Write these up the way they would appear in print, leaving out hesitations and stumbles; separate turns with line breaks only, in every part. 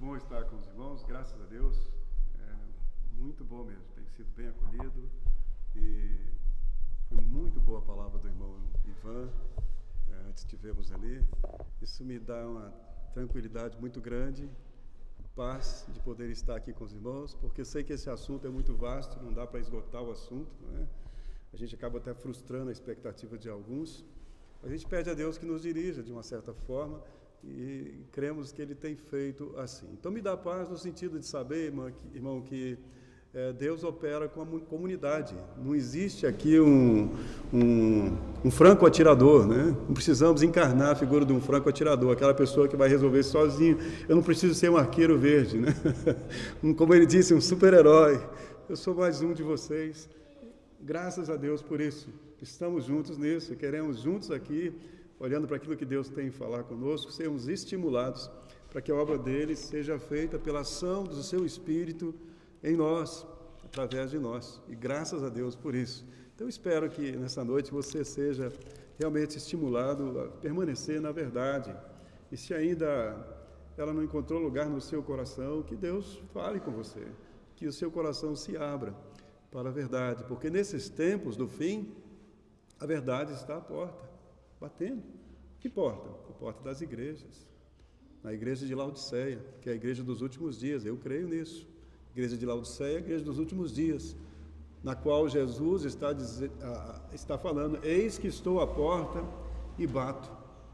bom estar com os irmãos, graças a Deus. Muito bom mesmo, tem sido bem acolhido e foi muito boa a palavra do irmão Ivan, antes tivemos ali. Isso me dá uma tranquilidade muito grande, paz de poder estar aqui com os irmãos, porque sei que esse assunto é muito vasto, não dá para esgotar o assunto, né? A gente acaba até frustrando a expectativa de alguns. A gente pede a Deus que nos dirija de uma certa forma e cremos que Ele tem feito assim. Então me dá paz no sentido de saber, irmão, que Deus opera com a comunidade. Não existe aqui um franco atirador, né? Não precisamos encarnar a figura de um franco atirador, aquela pessoa que vai resolver sozinho. Eu não preciso ser um arqueiro verde, né? Como ele disse, um super-herói. Eu sou mais um de vocês. Graças a Deus por isso. Estamos juntos nisso, queremos juntos aqui, olhando para aquilo que Deus tem a falar conosco, sermos estimulados para que a obra dele seja feita pela ação do seu Espírito em nós, através de nós. E graças a Deus por isso. Então, espero que nessa noite você seja realmente estimulado a permanecer na verdade. E se ainda ela não encontrou lugar no seu coração, que Deus fale com você, que o seu coração se abra para a verdade, porque nesses tempos do fim, a verdade está à porta, batendo. Que porta? A porta das igrejas. Na igreja de Laodiceia, que é a igreja dos últimos dias, eu creio nisso. Igreja de Laodiceia, a igreja dos últimos dias, na qual Jesus está falando: eis que estou à porta e bato.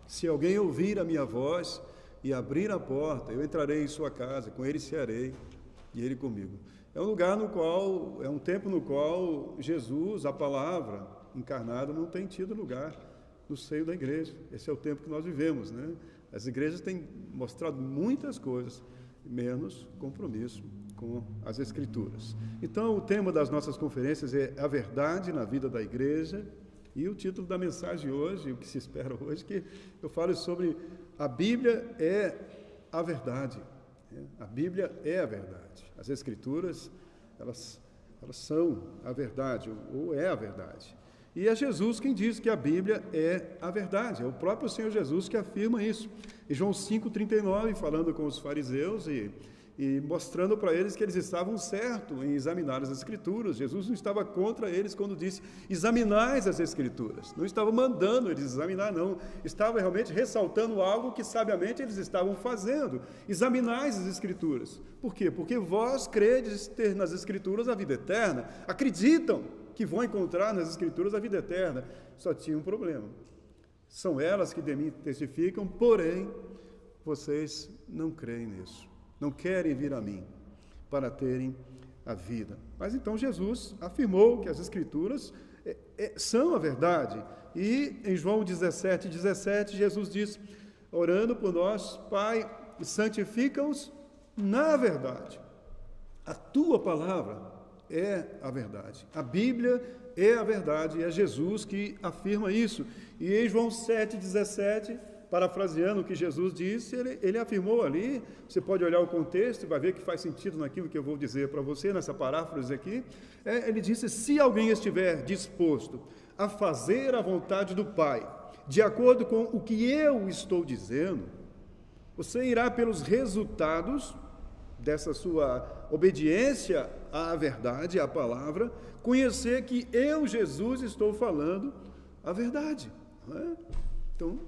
Se alguém ouvir a minha voz e abrir a porta, eu entrarei em sua casa, com ele cearei e ele comigo. É um lugar no qual, é um tempo no qual Jesus, a palavra encarnada, não tem tido lugar no seio da igreja. Esse é o tempo que nós vivemos, né? As igrejas têm mostrado muitas coisas, menos compromisso com as Escrituras. Então, o tema das nossas conferências é a verdade na vida da igreja, e o título da mensagem hoje, o que se espera hoje, que eu falo sobre a Bíblia é a verdade. A Bíblia é a verdade. As Escrituras, elas são a verdade, ou é a verdade. E é Jesus quem diz que a Bíblia é a verdade. É o próprio Senhor Jesus que afirma isso. Em João 5,39, falando com os fariseus e mostrando para eles que eles estavam certos em examinar as Escrituras. Jesus não estava contra eles quando disse: examinais as Escrituras. Não estava mandando eles examinar, não. Estava realmente ressaltando algo que sabiamente eles estavam fazendo. Examinais as Escrituras. Por quê? Porque vós credes ter nas Escrituras a vida eterna. Acreditam que vão encontrar nas Escrituras a vida eterna. Só tinha um problema. São elas que de mim testificam, porém, vocês não creem nisso. Não querem vir a mim para terem a vida. Mas então Jesus afirmou que as Escrituras são a verdade. E em João 17, Jesus diz, orando por nós: Pai, santifica-os na verdade. A tua palavra é a verdade. A Bíblia é a verdade. É Jesus que afirma isso. E em João 7,17, parafraseando o que Jesus disse, ele afirmou ali, você pode olhar o contexto e vai ver que faz sentido naquilo que eu vou dizer para você, nessa paráfrase aqui. Ele disse: se alguém estiver disposto a fazer a vontade do Pai, de acordo com o que eu estou dizendo, você irá pelos resultados dessa sua obediência à verdade, à palavra, conhecer que eu, Jesus, estou falando a verdade. Não é? Então,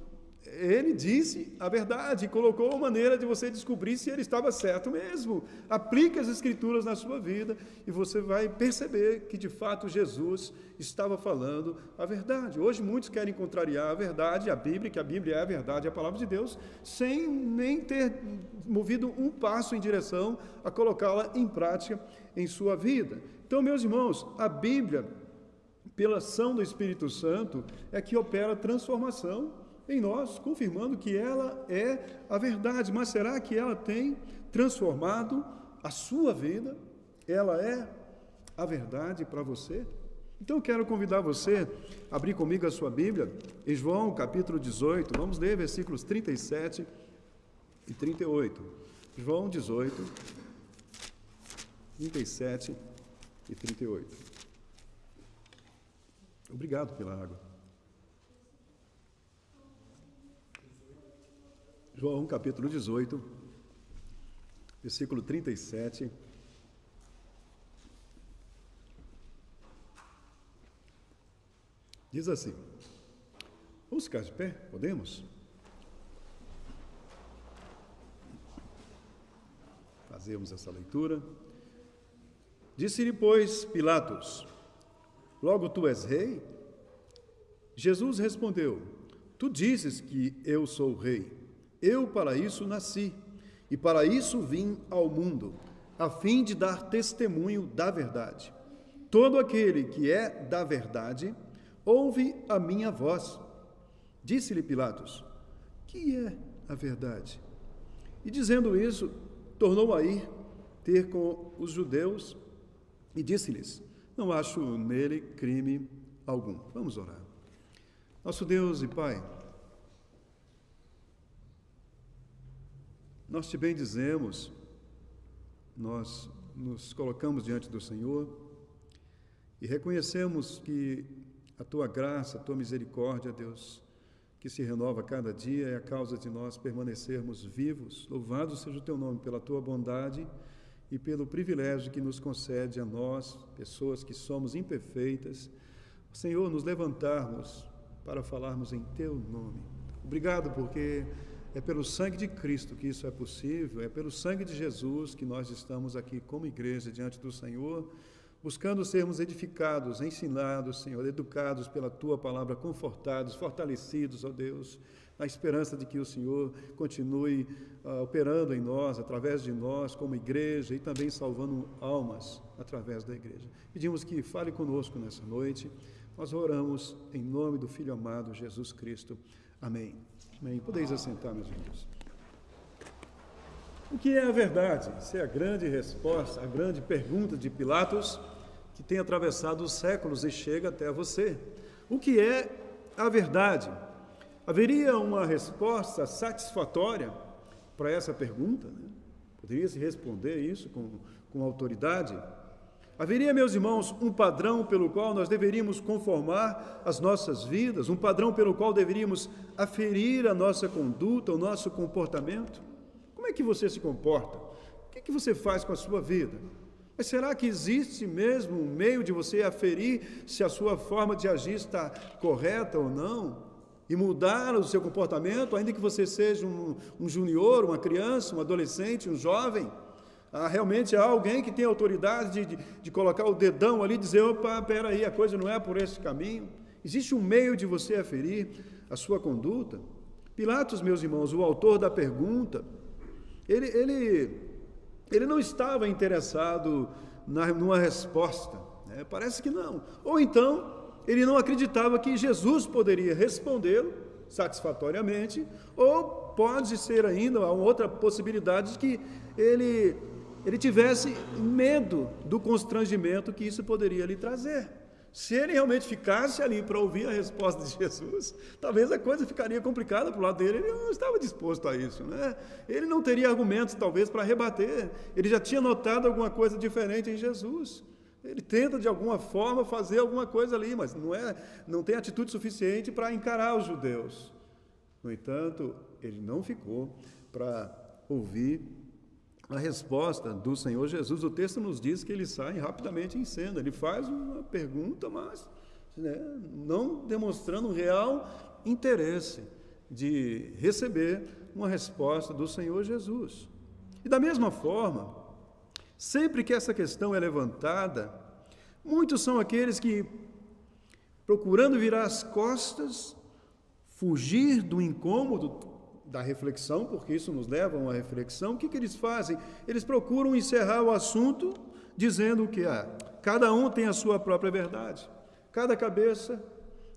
ele disse a verdade, colocou uma maneira de você descobrir se ele estava certo mesmo. Aplique as Escrituras na sua vida e você vai perceber que, de fato, Jesus estava falando a verdade. Hoje, muitos querem contrariar a verdade, a Bíblia, que a Bíblia é a verdade, a palavra de Deus, sem nem ter movido um passo em direção a colocá-la em prática em sua vida. Então, meus irmãos, a Bíblia, pela ação do Espírito Santo, é que opera transformação em nós, confirmando que ela é a verdade. Mas será que ela tem transformado a sua vida? Ela é a verdade para você? Então eu quero convidar você a abrir comigo a sua Bíblia em João capítulo 18, vamos ler versículos 37 e 38. João 18, 37 e 38. Obrigado pela água. João capítulo 18, versículo 37. Diz assim: vamos ficar de pé? Podemos? Fazemos essa leitura. Disse-lhe, pois, Pilatos: logo tu és rei? Jesus respondeu: tu dizes que eu sou rei. Eu para isso nasci, e para isso vim ao mundo, a fim de dar testemunho da verdade. Todo aquele que é da verdade, ouve a minha voz. Disse-lhe Pilatos: que é a verdade? E dizendo isso, tornou a ir ter com os judeus e disse-lhes: não acho nele crime algum. Vamos orar. Nosso Deus e Pai, nós te bendizemos, nós nos colocamos diante do Senhor e reconhecemos que a Tua graça, a Tua misericórdia, Deus, que se renova a cada dia, é a causa de nós permanecermos vivos. Louvado seja o Teu nome pela Tua bondade e pelo privilégio que nos concede a nós, pessoas que somos imperfeitas, Senhor, nos levantarmos para falarmos em Teu nome. Obrigado, porque é pelo sangue de Cristo que isso é possível, é pelo sangue de Jesus que nós estamos aqui como igreja diante do Senhor, buscando sermos edificados, ensinados, Senhor, educados pela Tua palavra, confortados, fortalecidos, ó Deus, na esperança de que o Senhor continue operando em nós, através de nós, como igreja, e também salvando almas através da igreja. Pedimos que fale conosco nessa noite. Nós oramos em nome do Filho amado, Jesus Cristo. Amém. Amém. Podeis assentar, meus irmãos. O que é a verdade? Essa é a grande resposta, a grande pergunta de Pilatos, que tem atravessado os séculos e chega até você. O que é a verdade? Haveria uma resposta satisfatória para essa pergunta? Né? Poderia-se responder isso com autoridade? Haveria, meus irmãos, um padrão pelo qual nós deveríamos conformar as nossas vidas, um padrão pelo qual deveríamos aferir a nossa conduta, o nosso comportamento? Como é que você se comporta? O que é que você faz com a sua vida? Mas será que existe mesmo um meio de você aferir se a sua forma de agir está correta ou não? E mudar o seu comportamento, ainda que você seja um junior, uma criança, um adolescente, um jovem? Realmente há alguém que tem autoridade de colocar o dedão ali e dizer: opa, peraí, a coisa não é por esse caminho. Existe um meio de você aferir a sua conduta? Pilatos, meus irmãos, o autor da pergunta, ele não estava interessado numa resposta, né? Parece que não. Ou então, ele não acreditava que Jesus poderia respondê-lo satisfatoriamente, ou pode ser ainda uma outra possibilidade de que ele tivesse medo do constrangimento que isso poderia lhe trazer. Se ele realmente ficasse ali para ouvir a resposta de Jesus, talvez a coisa ficaria complicada para o lado dele. Ele não estava disposto a isso, né? Ele não teria argumentos, talvez, para rebater. Ele já tinha notado alguma coisa diferente em Jesus. Ele tenta, de alguma forma, fazer alguma coisa ali, mas não tem atitude suficiente para encarar os judeus. No entanto, ele não ficou para ouvir a resposta do Senhor Jesus. O texto nos diz que ele sai rapidamente em cena. Ele faz uma pergunta, mas não demonstrando um real interesse de receber uma resposta do Senhor Jesus. E da mesma forma, sempre que essa questão é levantada, muitos são aqueles que, procurando virar as costas, fugir do incômodo da reflexão, porque isso nos leva a uma reflexão, o que eles fazem? Eles procuram encerrar o assunto dizendo que cada um tem a sua própria verdade, cada cabeça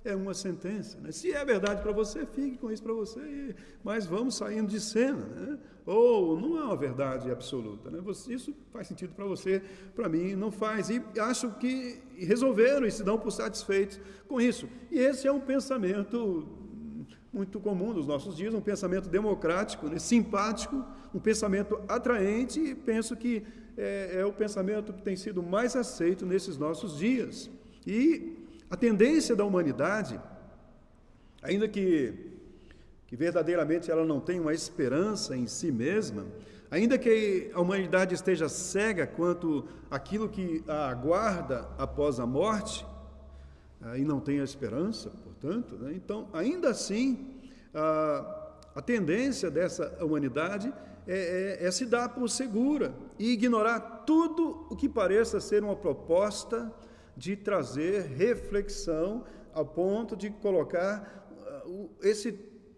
é uma sentença, né? Se é verdade para você, fique com isso para você, mas vamos saindo de cena, né? Ou não é uma verdade absoluta, né? Isso faz sentido para você, para mim não faz, e acho que resolveram e se dão por satisfeitos com isso. E esse é um pensamento muito comum nos nossos dias, um pensamento democrático, né, simpático, um pensamento atraente, e penso que é o pensamento que tem sido mais aceito nesses nossos dias. E a tendência da humanidade, ainda que verdadeiramente ela não tenha uma esperança em si mesma, Ainda que a humanidade esteja cega quanto àquilo que a aguarda após a morte, e não tenha esperança, portanto, né? Então, ainda assim, a tendência dessa humanidade é se dar por segura e ignorar tudo o que pareça ser uma proposta de trazer reflexão ao ponto de colocar esse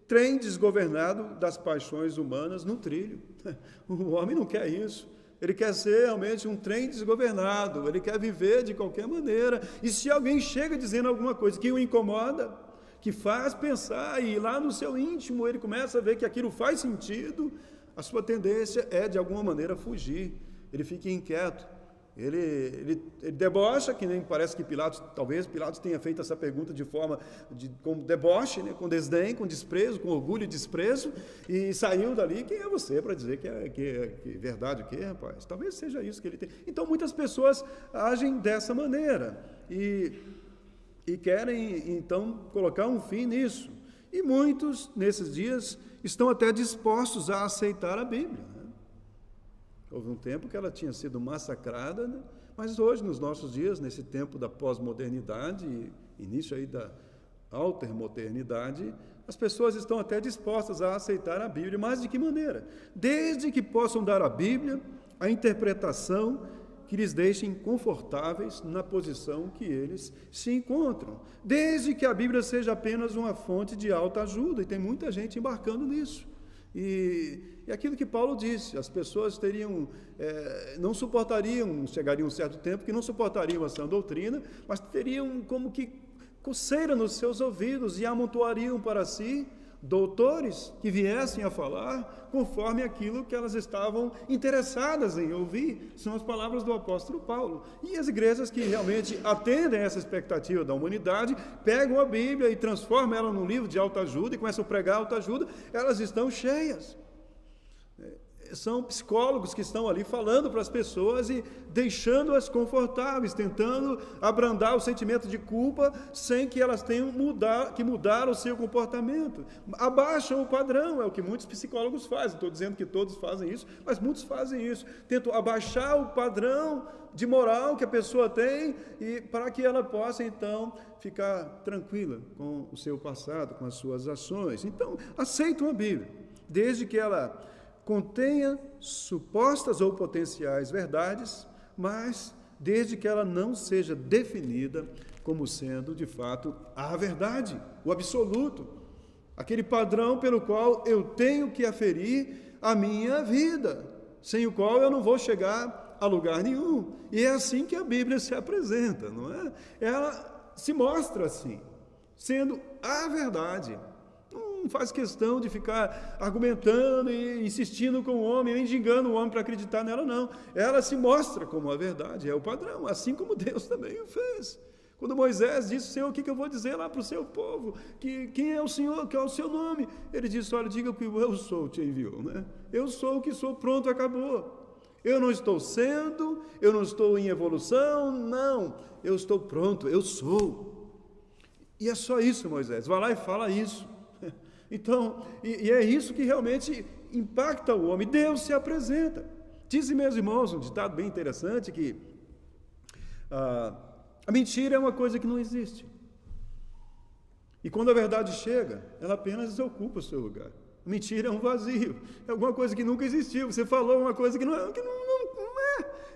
trem desgovernado das paixões humanas no trilho. O homem não quer isso. Ele quer ser realmente um trem desgovernado, ele quer viver de qualquer maneira. E se alguém chega dizendo alguma coisa que o incomoda, que faz pensar, e lá no seu íntimo ele começa a ver que aquilo faz sentido, a sua tendência é, de alguma maneira, fugir. Ele fica inquieto. Ele debocha, que nem parece que talvez Pilatos tenha feito essa pergunta com deboche, né, com desdém, com desprezo, com orgulho e desprezo, e saiu dali. Quem é você para dizer que é verdade o quê, rapaz? Talvez seja isso que ele tem. Então, muitas pessoas agem dessa maneira e querem, então, colocar um fim nisso. E muitos, nesses dias, estão até dispostos a aceitar a Bíblia. Houve um tempo que ela tinha sido massacrada, né? Mas hoje, nos nossos dias, nesse tempo da pós-modernidade, início aí da altermodernidade, as pessoas estão até dispostas a aceitar a Bíblia. Mas de que maneira? Desde que possam dar à Bíblia a interpretação que lhes deixem confortáveis na posição que eles se encontram. Desde que a Bíblia seja apenas uma fonte de alta ajuda, e tem muita gente embarcando nisso. E aquilo que Paulo disse, as pessoas não suportariam, chegariam um certo tempo que não suportariam essa doutrina, mas teriam como que coceira nos seus ouvidos e amontoariam para si doutores que viessem a falar conforme aquilo que elas estavam interessadas em ouvir. São as palavras do apóstolo Paulo. E as igrejas que realmente atendem a essa expectativa da humanidade, pegam a Bíblia e transformam ela num livro de autoajuda e começam a pregar autoajuda, elas estão cheias. São psicólogos que estão ali falando para as pessoas e deixando-as confortáveis, tentando abrandar o sentimento de culpa sem que elas tenham que mudar o seu comportamento. Abaixam o padrão, é o que muitos psicólogos fazem. Estou dizendo que todos fazem isso, mas muitos fazem isso. Tentam abaixar o padrão de moral que a pessoa tem e para que ela possa, então, ficar tranquila com o seu passado, com as suas ações. Então, aceitam a Bíblia, desde que ela contenha supostas ou potenciais verdades, mas desde que ela não seja definida como sendo, de fato, a verdade, o absoluto, aquele padrão pelo qual eu tenho que aferir a minha vida, sem o qual eu não vou chegar a lugar nenhum. E é assim que a Bíblia se apresenta, não é? Ela se mostra assim, sendo a verdade. Não faz questão de ficar argumentando e insistindo com o homem, mendigando o homem para acreditar nela, não. Ela se mostra como a verdade, é o padrão, assim como Deus também o fez. Quando Moisés disse, Senhor, o que eu vou dizer lá para o seu povo? Quem é o Senhor? Qual é o seu nome? Ele disse, olha, diga que eu sou, te enviou, né? Eu sou o que sou, pronto, acabou. Eu não estou sendo, eu não estou em evolução, não. Eu estou pronto, eu sou. E é só isso, Moisés. Vai lá e fala isso. Então, e é isso que realmente impacta o homem. Deus se apresenta. Dizem meus irmãos, um ditado bem interessante, que a mentira é uma coisa que não existe. E quando a verdade chega, ela apenas ocupa o seu lugar. A mentira é um vazio, é alguma coisa que nunca existiu. Você falou uma coisa que não é.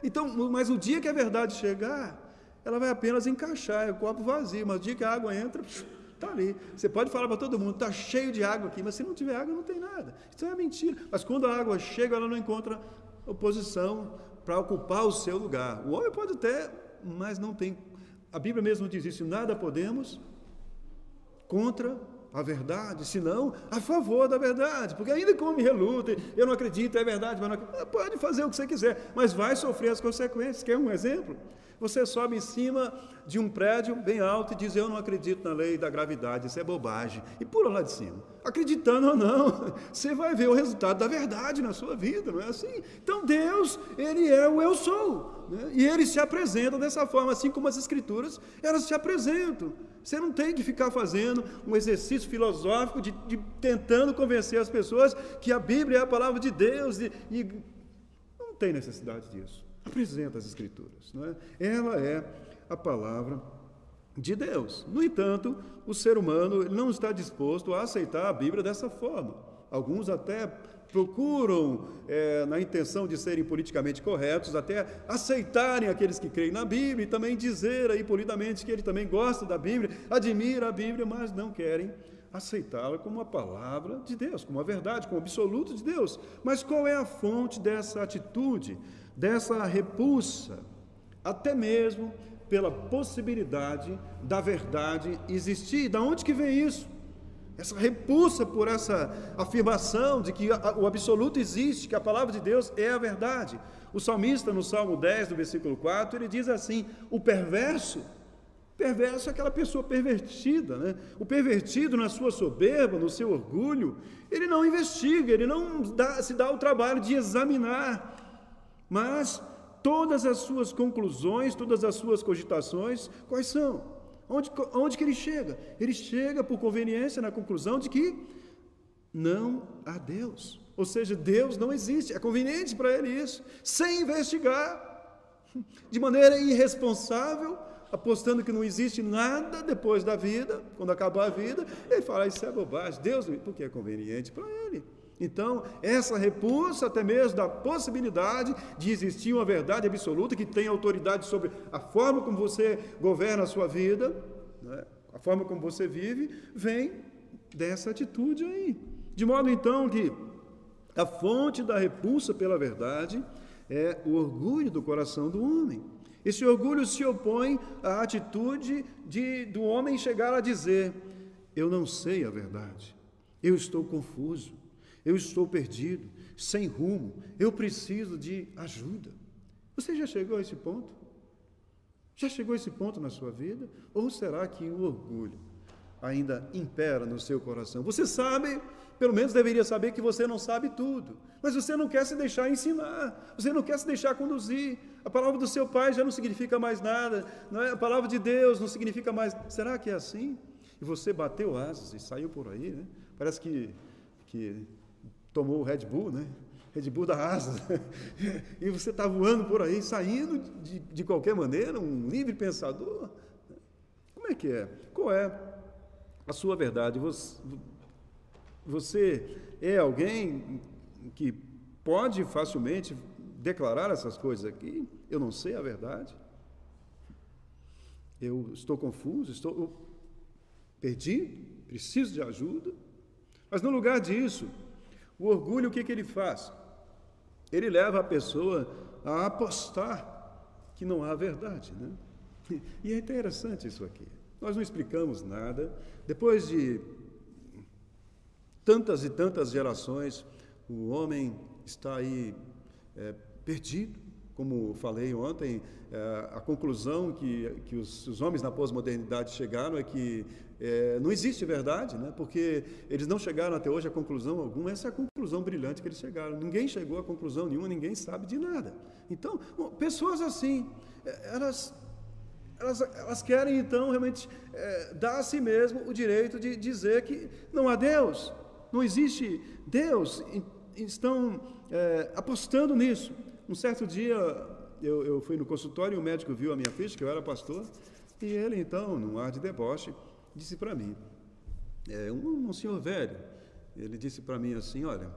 Então, mas o dia que a verdade chegar, ela vai apenas encaixar, é o copo vazio. Mas o dia que a água entra, está ali. Você pode falar para todo mundo, está cheio de água aqui, mas se não tiver água, não tem nada. Isso é mentira. Mas quando a água chega, ela não encontra oposição para ocupar o seu lugar. O homem pode ter, mas não tem. A Bíblia mesmo diz isso, nada podemos contra a verdade, senão a favor da verdade. Porque ainda que o homem relute, eu não acredito, é verdade, mas não, pode fazer o que você quiser, mas vai sofrer as consequências. Quer um exemplo? Você sobe em cima de um prédio bem alto e diz, eu não acredito na lei da gravidade, isso é bobagem. E pula lá de cima. Acreditando ou não, você vai ver o resultado da verdade na sua vida, não é assim? Então Deus, Ele é o eu sou, né? E Ele se apresenta dessa forma, assim como as Escrituras, elas se apresentam. Você não tem que ficar fazendo um exercício filosófico de tentando convencer as pessoas que a Bíblia é a palavra de Deus. E não tem necessidade disso. Apresenta as Escrituras. Não é? Ela é a palavra de Deus. No entanto, o ser humano não está disposto a aceitar a Bíblia dessa forma. Alguns até procuram, na intenção de serem politicamente corretos, até aceitarem aqueles que creem na Bíblia e também dizer aí polidamente que ele também gosta da Bíblia, admira a Bíblia, mas não querem aceitá-la como a palavra de Deus, como a verdade, como o absoluto de Deus. Mas qual é a fonte dessa atitude, dessa repulsa, até mesmo pela possibilidade da verdade existir? Da onde que vem isso? Essa repulsa por essa afirmação de que o absoluto existe, que a palavra de Deus é a verdade. O salmista, no Salmo 10, no versículo 4, ele diz assim: o perverso é aquela pessoa pervertida, né? O pervertido, na sua soberba, no seu orgulho, ele não investiga, ele não se dá o trabalho de examinar, mas todas as suas conclusões, todas as suas cogitações, quais são? Onde que ele chega? Ele chega por conveniência na conclusão de que não há Deus. Ou seja, Deus não existe. É conveniente para ele isso. Sem investigar. De maneira irresponsável, apostando que não existe nada depois da vida, quando acabar a vida, ele fala: isso é bobagem. Deus, porque é conveniente para ele. Então, essa repulsa até mesmo da possibilidade de existir uma verdade absoluta que tem autoridade sobre a forma como você governa a sua vida, né? A forma como você vive, vem dessa atitude aí. De modo, então, que a fonte da repulsa pela verdade é o orgulho do coração do homem. Esse orgulho se opõe à atitude do homem chegar a dizer: eu não sei a verdade, eu estou confuso, eu estou perdido, sem rumo, eu preciso de ajuda. Você já chegou a esse ponto? Já chegou a esse ponto na sua vida? Ou será que o orgulho ainda impera no seu coração? Você sabe, pelo menos deveria saber, que você não sabe tudo, mas você não quer se deixar ensinar, você não quer se deixar conduzir. A palavra do seu pai já não significa mais nada, não é? A palavra de Deus não significa mais. Será que é assim? E você bateu asas e saiu por aí, né? Parece que tomou o Red Bull, né? Red Bull da asa. E você está voando por aí, saindo de qualquer maneira, um livre pensador. Como é que é? Qual é a sua verdade? Você é alguém que pode facilmente declarar essas coisas aqui? Eu não sei a verdade. Eu estou confuso, estou perdido, preciso de ajuda. Mas no lugar disso, o orgulho, o que ele faz? Ele leva a pessoa a apostar que não há verdade, né? E é interessante isso aqui. Nós não explicamos nada. Depois de tantas e tantas gerações, o homem está aí perdido. Como falei ontem, a conclusão que os homens na pós-modernidade chegaram é que não existe verdade, né? Porque eles não chegaram até hoje a conclusão alguma. Essa é a conclusão brilhante que eles chegaram. Ninguém chegou a conclusão nenhuma, ninguém sabe de nada. Então, pessoas assim, elas querem então realmente dar a si mesmo o direito de dizer que não há Deus, não existe Deus, estão apostando nisso. Um certo dia eu fui no consultório e o médico viu a minha ficha, que eu era pastor, e ele então, num ar de deboche, disse para mim, um senhor velho, ele disse para mim assim: olha,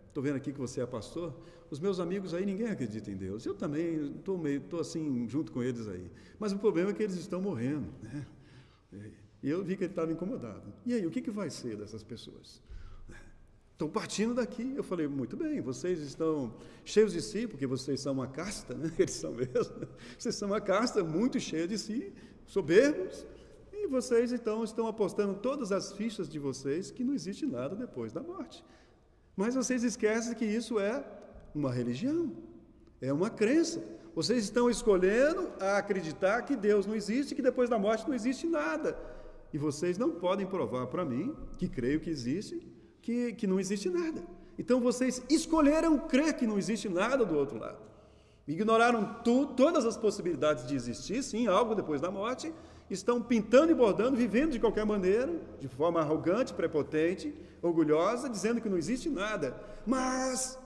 estou vendo aqui que você é pastor, os meus amigos aí, ninguém acredita em Deus, eu também estou assim, junto com eles aí, mas o problema é que eles estão morrendo, né? E eu vi que ele estava incomodado. E aí, o que vai ser dessas pessoas? Estão partindo daqui. Eu falei: muito bem, vocês estão cheios de si, porque vocês são uma casta, né? Eles são mesmo. Vocês são uma casta muito cheia de si, soberbos, e vocês então estão apostando todas as fichas de vocês que não existe nada depois da morte. Mas vocês esquecem que isso é uma religião, é uma crença. Vocês estão escolhendo a acreditar que Deus não existe, que depois da morte não existe nada. E vocês não podem provar para mim, que creio que existe, que não existe nada. Então vocês escolheram crer que não existe nada do outro lado. Ignoraram todas as possibilidades de existir, sim, algo depois da morte, estão pintando e bordando, vivendo de qualquer maneira, de forma arrogante, prepotente, orgulhosa, dizendo que não existe nada. Mas,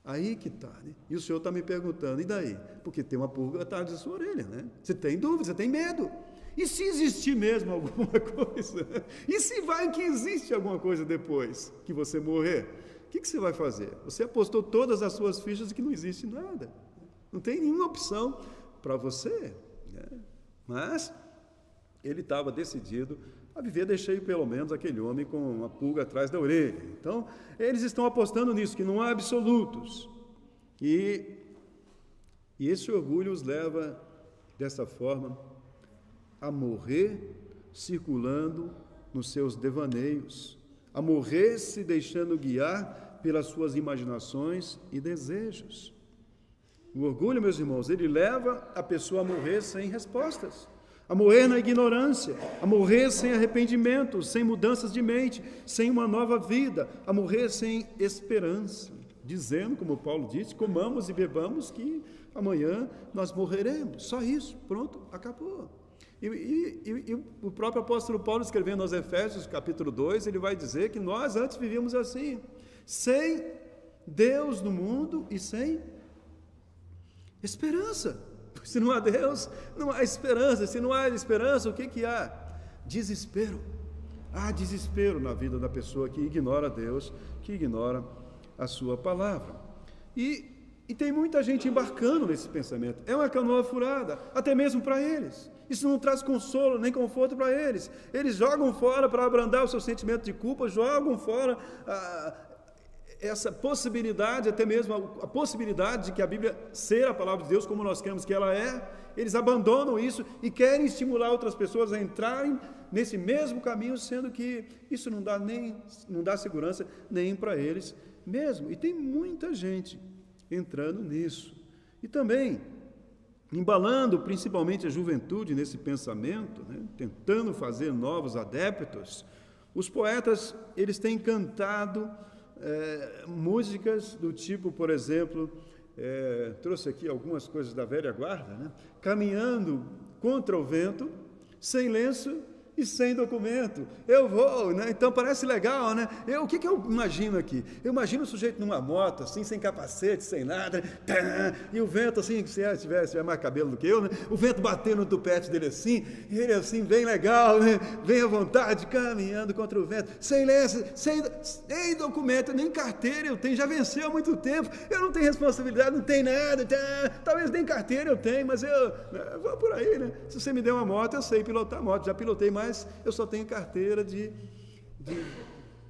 aí que está, né? E o Senhor está me perguntando, e daí? Porque tem uma pulga atrás da sua orelha, né? Você tem dúvida, você tem medo. E se existir mesmo alguma coisa? E se vai que existe alguma coisa depois que você morrer? O que você vai fazer? Você apostou todas as suas fichas de que não existe nada. Não tem nenhuma opção para você, né? Mas ele estava decidido a viver, deixei pelo menos aquele homem com uma pulga atrás da orelha. Então, eles estão apostando nisso, que não há absolutos. E esse orgulho os leva, dessa forma, a morrer circulando nos seus devaneios, a morrer se deixando guiar pelas suas imaginações e desejos. O orgulho, meus irmãos, ele leva a pessoa a morrer sem respostas, a morrer na ignorância, a morrer sem arrependimento, sem mudanças de mente, sem uma nova vida, a morrer sem esperança, dizendo, como Paulo disse, comamos e bebamos que amanhã nós morreremos. Só isso, pronto, acabou. E o próprio apóstolo Paulo, escrevendo aos Efésios, capítulo 2, ele vai dizer que nós antes vivíamos assim, sem Deus no mundo e sem esperança. Se não há Deus, não há esperança. Se não há esperança, o que há? Desespero. Há desespero na vida da pessoa que ignora Deus, que ignora a sua palavra. E tem muita gente embarcando nesse pensamento. É uma canoa furada, até mesmo para eles. Isso não traz consolo nem conforto para eles. Eles jogam fora para abrandar o seu sentimento de culpa, jogam fora essa possibilidade, até mesmo a possibilidade de que a Bíblia ser a palavra de Deus como nós queremos que ela é. Eles abandonam isso e querem estimular outras pessoas a entrarem nesse mesmo caminho, sendo que isso não dá segurança nem para eles mesmo. E tem muita gente entrando nisso. E também embalando principalmente a juventude nesse pensamento, né, tentando fazer novos adeptos, os poetas, eles têm cantado músicas do tipo, por exemplo, trouxe aqui algumas coisas da velha guarda, né, caminhando contra o vento, sem lenço e sem documento, eu vou, né? Então parece legal, né? O que eu imagino aqui? Eu imagino o sujeito numa moto, assim, sem capacete, sem nada, e o vento, assim, se tiver mais cabelo do que eu, né? O vento batendo no tupete dele assim, e ele assim, bem legal, né? Bem à vontade, caminhando contra o vento, sem lenço, sem documento, nem carteira eu tenho, já venceu há muito tempo, eu não tenho responsabilidade, não tenho nada, talvez nem carteira eu tenho, mas eu vou por aí, né? Se você me der uma moto, eu sei pilotar moto, já pilotei mais. Mas eu só tenho carteira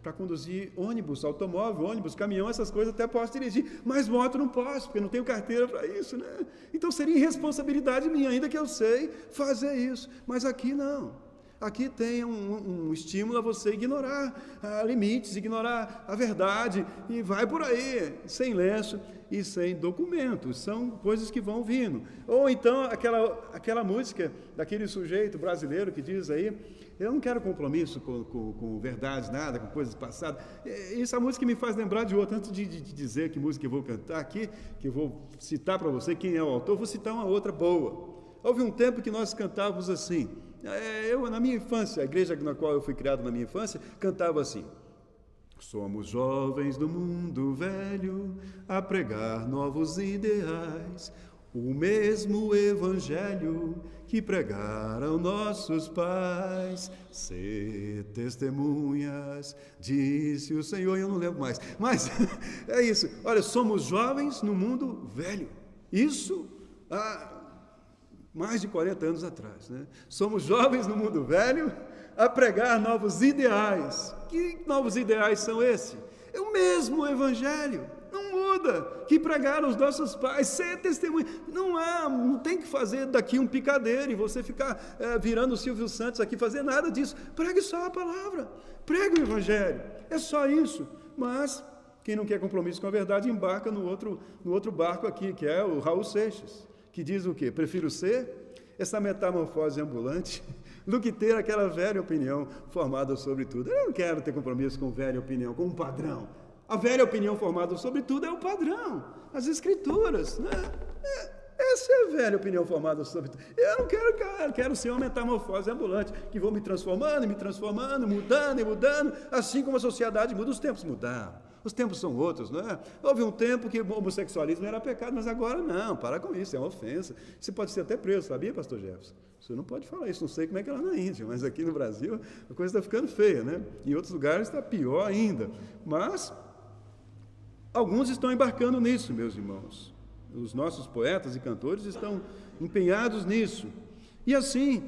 para conduzir ônibus, automóvel, ônibus, caminhão, essas coisas até posso dirigir, mas moto não posso, porque não tenho carteira para isso, né? Então seria irresponsabilidade minha, ainda que eu sei fazer isso, mas aqui não. Aqui tem um estímulo a você ignorar limites, ignorar a verdade, e vai por aí, sem lenço e sem documentos, são coisas que vão vindo. Ou então aquela música daquele sujeito brasileiro que diz aí, eu não quero compromisso com verdades, nada, com coisas passadas. Essa música me faz lembrar de outra. Antes de dizer que música eu vou cantar aqui, que eu vou citar para você quem é o autor, vou citar uma outra boa. Houve um tempo que nós cantávamos assim, eu na minha infância, a igreja na qual eu fui criado na minha infância, cantava assim: somos jovens do mundo velho a pregar novos ideais, o mesmo evangelho que pregaram nossos pais, ser testemunhas, disse o Senhor. Eu não lembro mais, mas é isso. Olha, somos jovens no mundo velho, isso há mais de 40 anos atrás, né? Somos jovens no mundo velho a pregar novos ideais. Que novos ideais são esses? É o mesmo evangelho, não muda, que pregaram os nossos pais, ser testemunha. Não tem que fazer daqui um picadeiro e você ficar virando o Silvio Santos aqui, fazer nada disso. Pregue só a palavra, pregue o evangelho, é só isso. Mas quem não quer compromisso com a verdade embarca no outro barco aqui, que é o Raul Seixas, que diz o quê? Prefiro ser essa metamorfose ambulante do que ter aquela velha opinião formada sobre tudo. Eu não quero ter compromisso com velha opinião, com um padrão. A velha opinião formada sobre tudo é o padrão, as escrituras, né? ser, velho, opinião formada sobre tudo. Eu não quero, cara, quero ser uma metamorfose ambulante, que vou me transformando, mudando e mudando, assim como a sociedade muda, os tempos mudaram. Os tempos são outros, não é? Houve um tempo que o homossexualismo era pecado, mas agora não, para com isso, é uma ofensa. Você pode ser até preso, sabia, pastor Jefferson? Você não pode falar isso, não sei como é que é lá na Índia, mas aqui no Brasil a coisa está ficando feia, né? Em outros lugares está pior ainda. Mas alguns estão embarcando nisso, meus irmãos. Os nossos poetas e cantores estão empenhados nisso. E assim,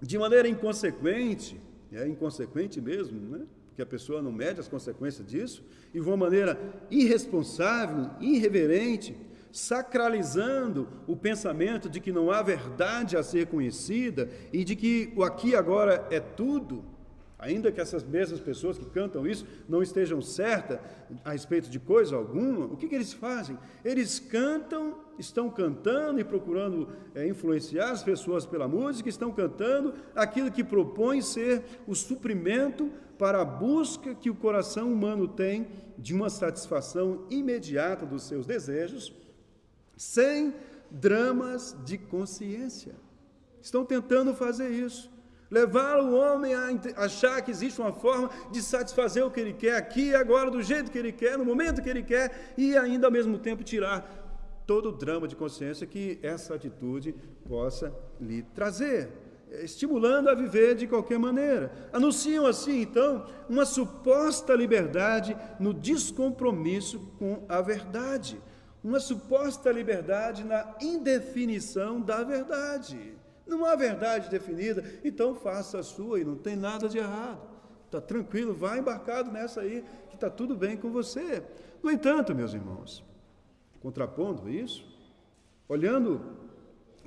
de maneira inconsequente, é inconsequente mesmo, né? Porque a pessoa não mede as consequências disso, e de uma maneira irresponsável, irreverente, sacralizando o pensamento de que não há verdade a ser conhecida e de que o aqui e agora é tudo, ainda que essas mesmas pessoas que cantam isso não estejam certas a respeito de coisa alguma, o que eles fazem? Eles cantam, estão cantando e procurando influenciar as pessoas pela música, estão cantando aquilo que propõe ser o suprimento para a busca que o coração humano tem de uma satisfação imediata dos seus desejos, sem dramas de consciência. Estão tentando fazer isso. Levar o homem a achar que existe uma forma de satisfazer o que ele quer aqui e agora, do jeito que ele quer, no momento que ele quer, e ainda ao mesmo tempo tirar todo o drama de consciência que essa atitude possa lhe trazer, estimulando a viver de qualquer maneira. Anunciam assim, então, uma suposta liberdade no descompromisso com a verdade, uma suposta liberdade na indefinição da verdade. Não há verdade definida, então faça a sua e não tem nada de errado. Está tranquilo, vá embarcado nessa aí, que está tudo bem com você. No entanto, meus irmãos, contrapondo isso, olhando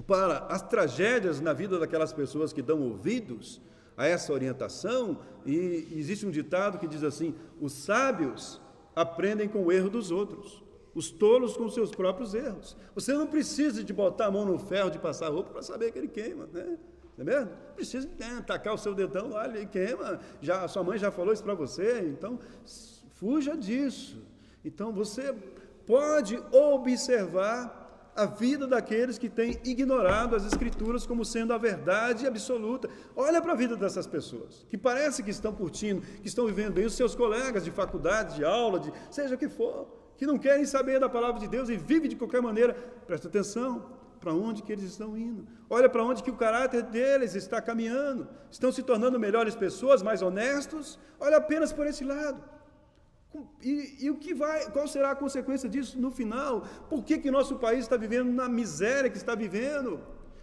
para as tragédias na vida daquelas pessoas que dão ouvidos a essa orientação, e existe um ditado que diz assim: os sábios aprendem com o erro dos outros, os tolos com seus próprios erros. Você não precisa de botar a mão no ferro de passar roupa para saber que ele queima, né? Não é mesmo? Precisa tacar o seu dedão lá, ele queima. Já, a sua mãe já falou isso para você, então fuja disso. Então você pode observar a vida daqueles que têm ignorado as Escrituras como sendo a verdade absoluta. Olha para a vida dessas pessoas, que parece que estão curtindo, que estão vivendo bem, os seus colegas de faculdade, de aula, de seja o que for, que não querem saber da palavra de Deus e vivem de qualquer maneira. Presta atenção para onde que eles estão indo. Olha para onde que o caráter deles está caminhando. Estão se tornando melhores pessoas, mais honestos. Olha apenas por esse lado. E qual será a consequência disso no final? Por que nosso país está vivendo na miséria que está vivendo?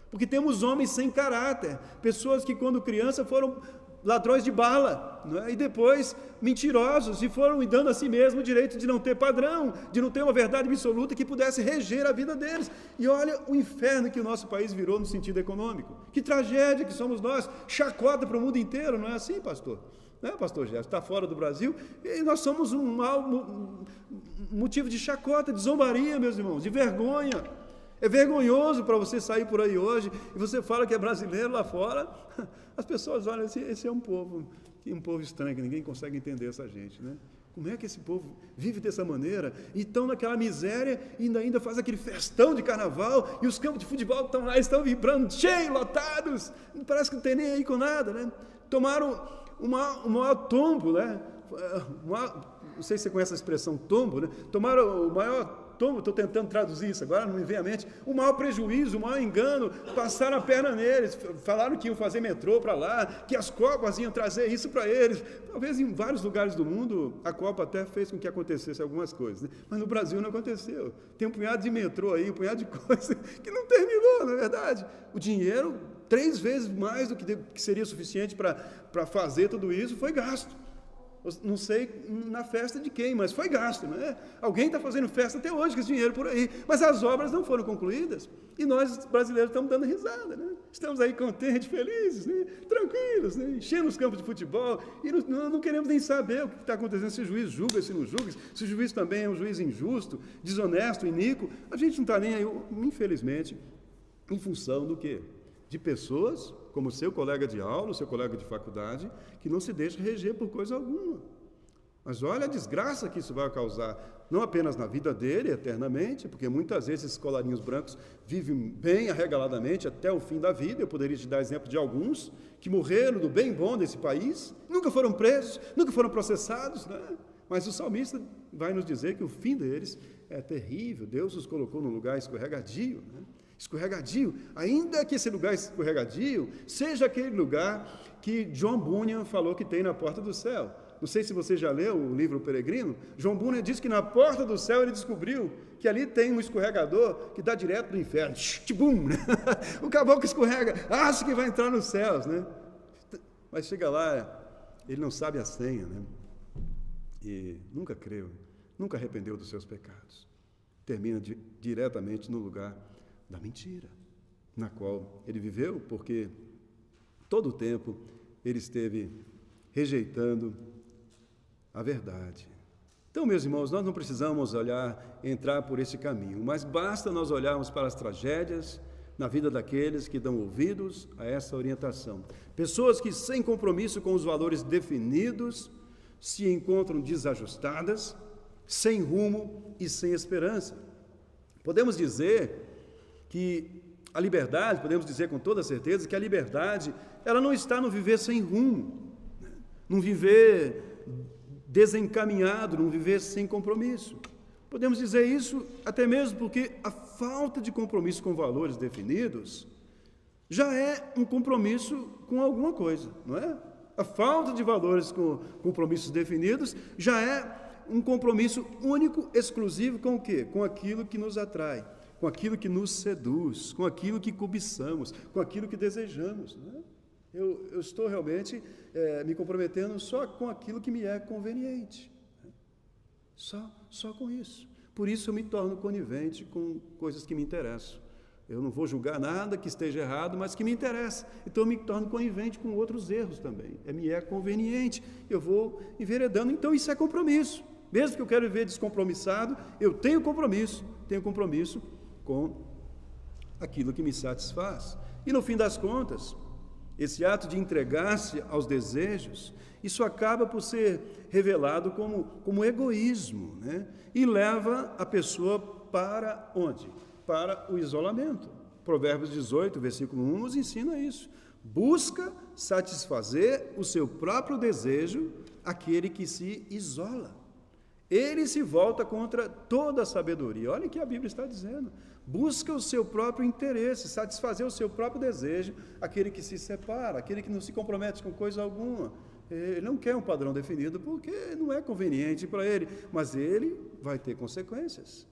Porque temos homens sem caráter, pessoas que quando criança foram ladrões de bala, não é? E depois mentirosos, e foram dando a si mesmo o direito de não ter padrão, de não ter uma verdade absoluta que pudesse reger a vida deles. E olha o inferno que o nosso país virou no sentido econômico. Que tragédia que somos nós, chacota para o mundo inteiro, não é assim, pastor? Não é, pastor Gerson? Está fora do Brasil e nós somos um motivo de chacota, de zombaria, meus irmãos, de vergonha. É vergonhoso para você sair por aí hoje e você fala que é brasileiro lá fora. As pessoas olham assim, esse é um povo estranho, que ninguém consegue entender essa gente, né? Como é que esse povo vive dessa maneira? E estão naquela miséria e ainda faz aquele festão de carnaval e os campos de futebol estão lá, estão vibrando, cheios, lotados, parece que não tem nem aí com nada, né? Tomaram o maior tombo, né? Não sei se você conhece a expressão tombo, né? Tomaram o maior tombo, estou tentando traduzir isso agora, não me vem à mente, o maior prejuízo, o maior engano, passaram a perna neles, falaram que iam fazer metrô para lá, que as Copas iam trazer isso para eles. Talvez em vários lugares do mundo a Copa até fez com que acontecesse algumas coisas, né? Mas no Brasil não aconteceu. Tem um punhado de metrô aí, um punhado de coisa que não terminou, não é verdade? O dinheiro, 3 vezes mais do que seria suficiente para fazer tudo isso, foi gasto. Não sei na festa de quem, mas foi gasto, não é? Alguém está fazendo festa até hoje com esse dinheiro por aí, mas as obras não foram concluídas, e nós brasileiros estamos dando risada, né? Estamos aí contentes, felizes, né? Tranquilos, né? Enchendo os campos de futebol, e não queremos nem saber o que está acontecendo, se o juiz julga, se não julga, se o juiz também é um juiz injusto, desonesto, iníquo. A gente não está nem aí, infelizmente, em função do quê? De pessoas como seu colega de aula, seu colega de faculdade, que não se deixa reger por coisa alguma. Mas olha a desgraça que isso vai causar, não apenas na vida dele, eternamente, porque muitas vezes esses colarinhos brancos vivem bem arregaladamente até o fim da vida. Eu poderia te dar exemplo de alguns que morreram do bem bom desse país, nunca foram presos, nunca foram processados, né? Mas o salmista vai nos dizer que o fim deles é terrível. Deus os colocou num lugar escorregadio, né? Escorregadio, ainda que esse lugar escorregadio seja aquele lugar que John Bunyan falou que tem na porta do céu. Não sei se você já leu o livro O Peregrino. John Bunyan diz que na porta do céu ele descobriu que ali tem um escorregador que dá direto do inferno. Tchibum, né? O caboclo escorrega, acha que vai entrar nos céus, né? Mas chega lá, ele não sabe a senha, né? E nunca creu, nunca arrependeu dos seus pecados. Termina diretamente no lugar da mentira, na qual ele viveu, porque todo o tempo ele esteve rejeitando a verdade. Então, meus irmãos, nós não precisamos entrar por esse caminho, mas basta nós olharmos para as tragédias na vida daqueles que dão ouvidos a essa orientação. Pessoas que, sem compromisso com os valores definidos, se encontram desajustadas, sem rumo e sem esperança. Podemos dizer que a liberdade, podemos dizer com toda certeza que a liberdade, ela não está no viver sem rumo, num viver desencaminhado, num viver sem compromisso. Podemos dizer isso até mesmo porque a falta de compromisso com valores definidos já é um compromisso com alguma coisa, não é? A falta de valores com compromissos definidos já é um compromisso único, exclusivo com o quê? Com aquilo que nos atrai, com aquilo que nos seduz, com aquilo que cobiçamos, com aquilo que desejamos, não é? Eu estou realmente me comprometendo só com aquilo que me é conveniente. Só com isso. Por isso eu me torno conivente com coisas que me interessam. Eu não vou julgar nada que esteja errado, mas que me interessa. Então eu me torno conivente com outros erros também. Me é conveniente. Eu vou enveredando. Então isso é compromisso. Mesmo que eu quero viver descompromissado, eu tenho compromisso com aquilo que me satisfaz. E no fim das contas, esse ato de entregar-se aos desejos, isso acaba por ser revelado como egoísmo, né? E leva a pessoa para onde? Para o isolamento. Provérbios 18, versículo 1, nos ensina isso. Busca satisfazer o seu próprio desejo aquele que se isola. Ele se volta contra toda a sabedoria. Olha o que a Bíblia está dizendo. Busca o seu próprio interesse, satisfazer o seu próprio desejo, aquele que se separa, aquele que não se compromete com coisa alguma. Ele não quer um padrão definido porque não é conveniente para ele, mas ele vai ter consequências.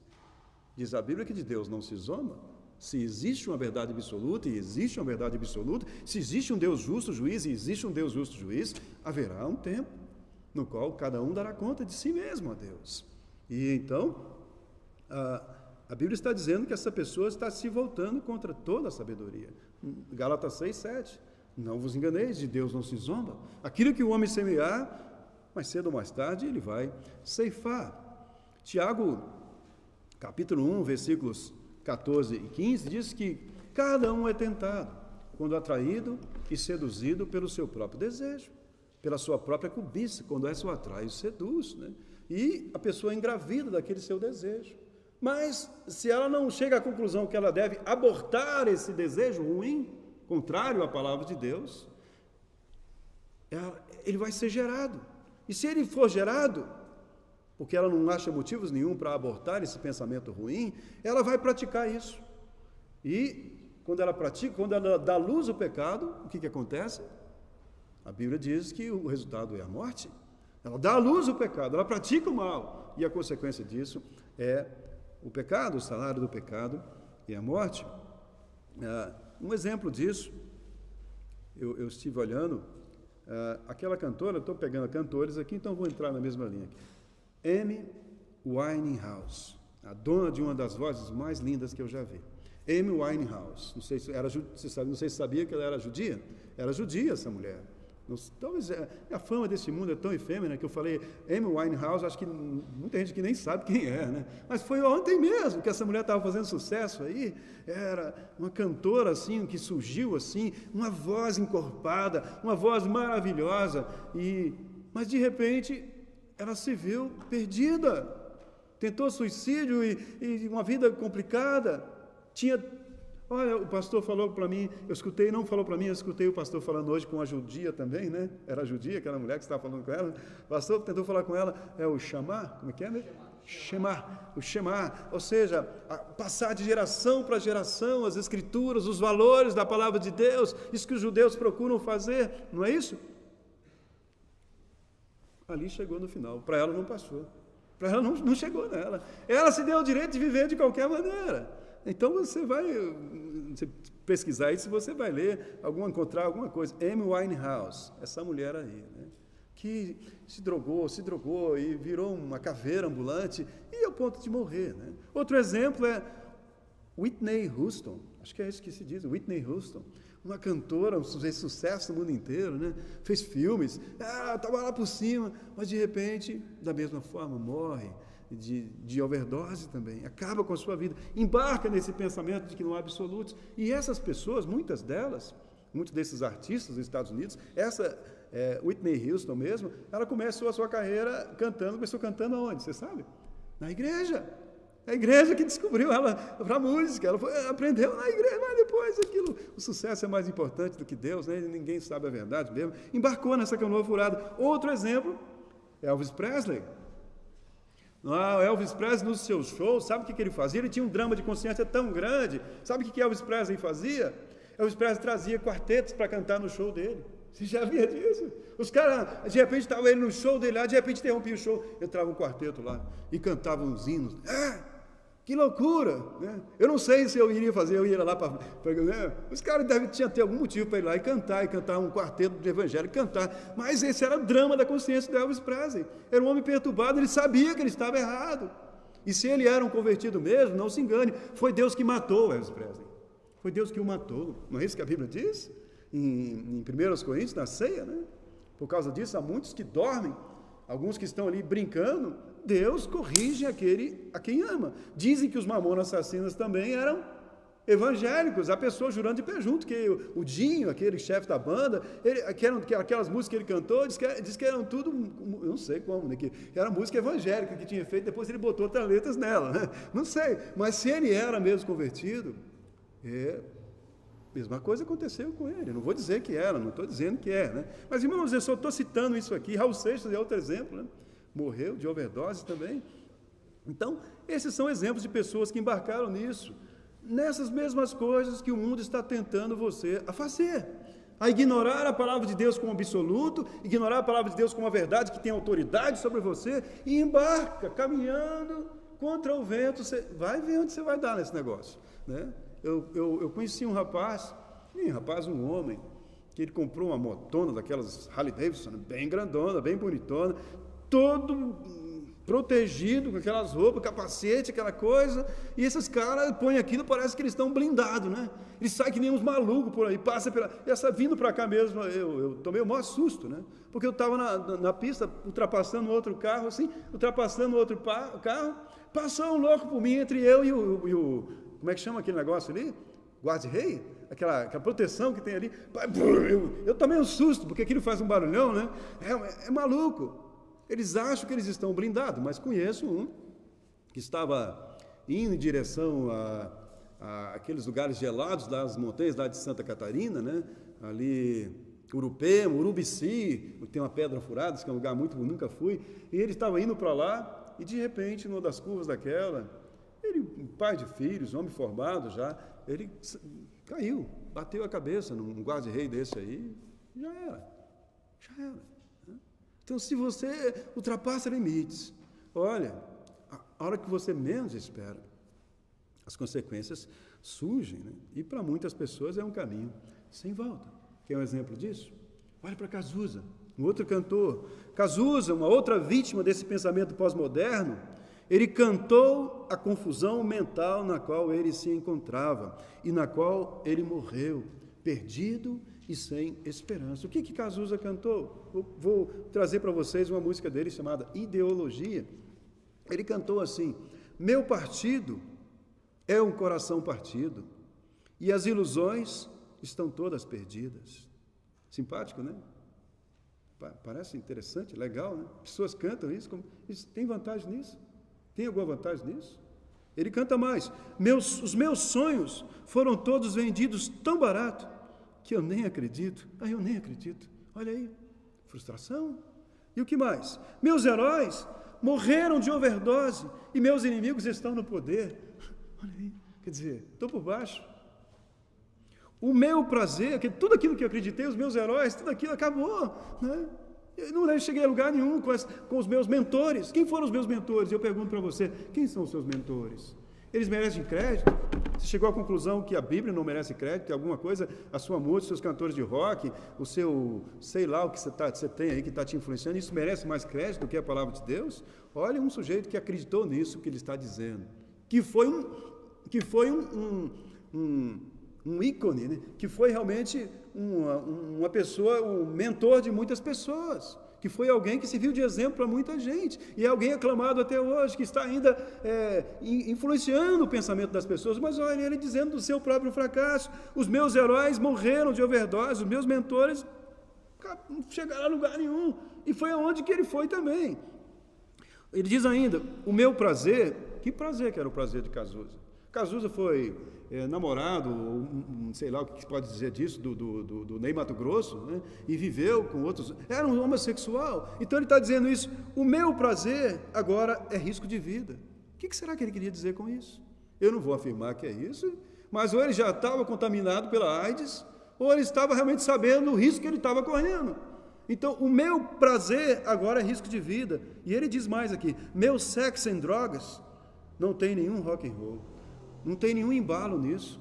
Diz a Bíblia que de Deus não se zomba. Se existe uma verdade absoluta, e existe uma verdade absoluta, se existe um Deus justo juiz, e existe um Deus justo juiz, haverá um tempo no qual cada um dará conta de si mesmo a Deus. E então, a Bíblia está dizendo que essa pessoa está se voltando contra toda a sabedoria. Gálatas 6, 7. Não vos enganeis, de Deus não se zomba. Aquilo que o homem semear, mais cedo ou mais tarde, ele vai ceifar. Tiago, capítulo 1, versículos 14 e 15, diz que cada um é tentado, quando atraído e seduzido pelo seu próprio desejo, pela sua própria cobiça, quando essa o atrai e o seduz, né? E a pessoa é engravida daquele seu desejo. Mas, se ela não chega à conclusão que ela deve abortar esse desejo ruim, contrário à palavra de Deus, ele vai ser gerado. E se ele for gerado, porque ela não acha motivos nenhum para abortar esse pensamento ruim, ela vai praticar isso. E, quando ela pratica, quando ela dá luz ao pecado, o que acontece? A Bíblia diz que o resultado é a morte. Ela dá luz ao pecado, ela pratica o mal, e a consequência disso é o pecado, o salário do pecado e a morte. Um exemplo disso, eu estive olhando, aquela cantora, estou pegando cantores aqui, então vou entrar na mesma linha aqui. Amy Winehouse, a dona de uma das vozes mais lindas que eu já vi. Amy Winehouse, não sei se sabia que ela era judia? Era judia essa mulher. Talvez a fama desse mundo é tão efêmera que eu falei Amy Winehouse, acho que muita gente que nem sabe quem é, né? Mas foi ontem mesmo que essa mulher estava fazendo sucesso aí. Era uma cantora assim, que surgiu assim, uma voz encorpada, uma voz maravilhosa, mas de repente ela se viu perdida, tentou suicídio e uma vida complicada. Olha, o pastor falou para mim, eu escutei o pastor falando hoje com a judia também, né? Era judia, aquela mulher que estava falando com ela. O pastor tentou falar com ela, o Shamar, como é que é, né? O Shema, ou seja, passar de geração para geração as escrituras, os valores da palavra de Deus, isso que os judeus procuram fazer, não é isso? Ali chegou no final, para ela não passou, para ela não chegou nela, ela se deu o direito de viver de qualquer maneira. Então você pesquisar isso, você vai ler, encontrar alguma coisa. Amy Winehouse, essa mulher aí, né? Que se drogou e virou uma caveira ambulante e ao ponto de morrer, né? Outro exemplo é Whitney Houston, acho que é isso que se diz, Whitney Houston, uma cantora, fez sucesso no mundo inteiro, né? Fez filmes, estava lá por cima, mas de repente, da mesma forma, morre de overdose também, acaba com a sua vida, embarca nesse pensamento de que não há absolutos. E essas pessoas, muitos desses artistas dos Estados Unidos, Whitney Houston mesmo, ela começou a sua carreira começou cantando aonde? Você sabe? Na igreja. A igreja que descobriu ela para a música, ela aprendeu na igreja, mas depois o sucesso é mais importante do que Deus, né? Ninguém sabe a verdade mesmo. Embarcou nessa canoa furada. Outro exemplo, Elvis Presley. Elvis Presley, nos seus shows, sabe o que ele fazia? Ele tinha um drama de consciência tão grande. Sabe o que Elvis Presley fazia? Elvis Presley trazia quartetos para cantar no show dele. Você já via disso? Os caras, de repente, estava ele no show dele lá, de repente interrompia o show, entrava um quarteto lá e cantava uns hinos. Que loucura! Né? Eu não sei se eu iria fazer, eu ia lá para... Né? Os caras tinham ter algum motivo para ir lá e cantar um quarteto de evangelho, cantar. Mas esse era o drama da consciência de Elvis Presley. Era um homem perturbado, ele sabia que ele estava errado. E se ele era um convertido mesmo, não se engane, foi Deus que matou Elvis Presley. Foi Deus que o matou. Não é isso que a Bíblia diz? Em 1 Coríntios, na ceia, né? Por causa disso, há muitos que dormem, alguns que estão ali brincando. Deus corrige aquele a quem ama. Dizem que os Mamonas Assassinas também eram evangélicos, a pessoa jurando de pé junto, que o Dinho, aquele chefe da banda, aquelas músicas que ele cantou, diz que eram tudo, eu não sei como, né, que era música evangélica que tinha feito, depois ele botou outras letras nela, né? Não sei, mas se ele era mesmo convertido, mesma coisa aconteceu com ele. Não vou dizer que era, não estou dizendo que é, né? Mas, irmãos, eu só estou citando isso aqui. Raul Seixas é outro exemplo, né? Morreu de overdose também. Então, esses são exemplos de pessoas que embarcaram nisso, nessas mesmas coisas que o mundo está tentando você a fazer, a ignorar a palavra de Deus como absoluto, ignorar a palavra de Deus como a verdade que tem autoridade sobre você, e embarca, caminhando contra o vento. Você vai ver onde você vai dar nesse negócio, né? Eu conheci um rapaz, um homem, que ele comprou uma motona daquelas Harley Davidson, bem grandona, bem bonitona, todo protegido com aquelas roupas, capacete, aquela coisa, e esses caras põem aquilo, parece que eles estão blindados, né? Eles saem que nem uns malucos por aí, vindo para cá mesmo, eu tomei o maior susto, né? Porque eu estava na pista, ultrapassando outro carro, carro, passou um louco por mim, entre eu e o como é que chama aquele negócio ali? Guarda-rei? Aquela proteção que tem ali. Eu tomei um susto, porque aquilo faz um barulhão, né? É maluco. Eles acham que eles estão blindados, mas conheço um que estava indo em direção a aqueles lugares gelados das montanhas lá de Santa Catarina, né? Ali, Urupema, Urubici, tem uma pedra furada, que é um lugar muito, nunca fui, e ele estava indo para lá, e de repente, numa das curvas daquela, um pai de filhos, homem formado já, ele caiu, bateu a cabeça num guarda-rei desse aí, já era. Então, se você ultrapassa limites, olha, a hora que você menos espera, as consequências surgem, né? E para muitas pessoas é um caminho sem volta. Quer um exemplo disso? Olha para Cazuza, um outro cantor. Cazuza, uma outra vítima desse pensamento pós-moderno, ele cantou a confusão mental na qual ele se encontrava e na qual ele morreu, perdido e sem esperança. O que Cazuza cantou? Vou trazer para vocês uma música dele chamada Ideologia. Ele cantou assim: meu partido é um coração partido e as ilusões estão todas perdidas. Simpático, né? Parece interessante, legal, né? Pessoas cantam isso, tem vantagem nisso? Tem alguma vantagem nisso? Ele canta mais: os meus sonhos foram todos vendidos tão barato que eu nem acredito. Eu nem acredito. Olha aí, frustração. E o que mais? Meus heróis morreram de overdose e meus inimigos estão no poder. Olha aí, quer dizer, estou por baixo. O meu prazer, tudo aquilo que eu acreditei, os meus heróis, tudo aquilo acabou, né? Eu não cheguei a lugar nenhum com os meus mentores. Quem foram os meus mentores? Eu pergunto para você, quem são os seus mentores? Eles merecem crédito? Você chegou à conclusão que a Bíblia não merece crédito? Tem alguma coisa, a sua música, os seus cantores de rock, o seu, sei lá, o que você tem aí que está te influenciando, isso merece mais crédito do que a palavra de Deus? Olha um sujeito que acreditou nisso que ele está dizendo, que foi um ícone, né? Que foi realmente uma pessoa, um mentor de muitas pessoas, que foi alguém que serviu de exemplo para muita gente, e é alguém aclamado até hoje, que está ainda influenciando o pensamento das pessoas. Mas olha, ele dizendo do seu próprio fracasso: os meus heróis morreram de overdose, os meus mentores não chegaram a lugar nenhum, e foi aonde que ele foi também. Ele diz ainda: o meu prazer, que prazer que era o prazer de Cazuza? Cazuza foi namorado, sei lá o que pode dizer disso, do Ney Matogrosso, né? E viveu com outros, era um homossexual. Então ele está dizendo isso: o meu prazer agora é risco de vida. O que será que ele queria dizer com isso? Eu não vou afirmar que é isso, mas ou ele já estava contaminado pela AIDS, ou ele estava realmente sabendo o risco que ele estava correndo. Então, o meu prazer agora é risco de vida. E ele diz mais aqui: meu sexo em drogas não tem nenhum rock and roll. Não tem nenhum embalo nisso.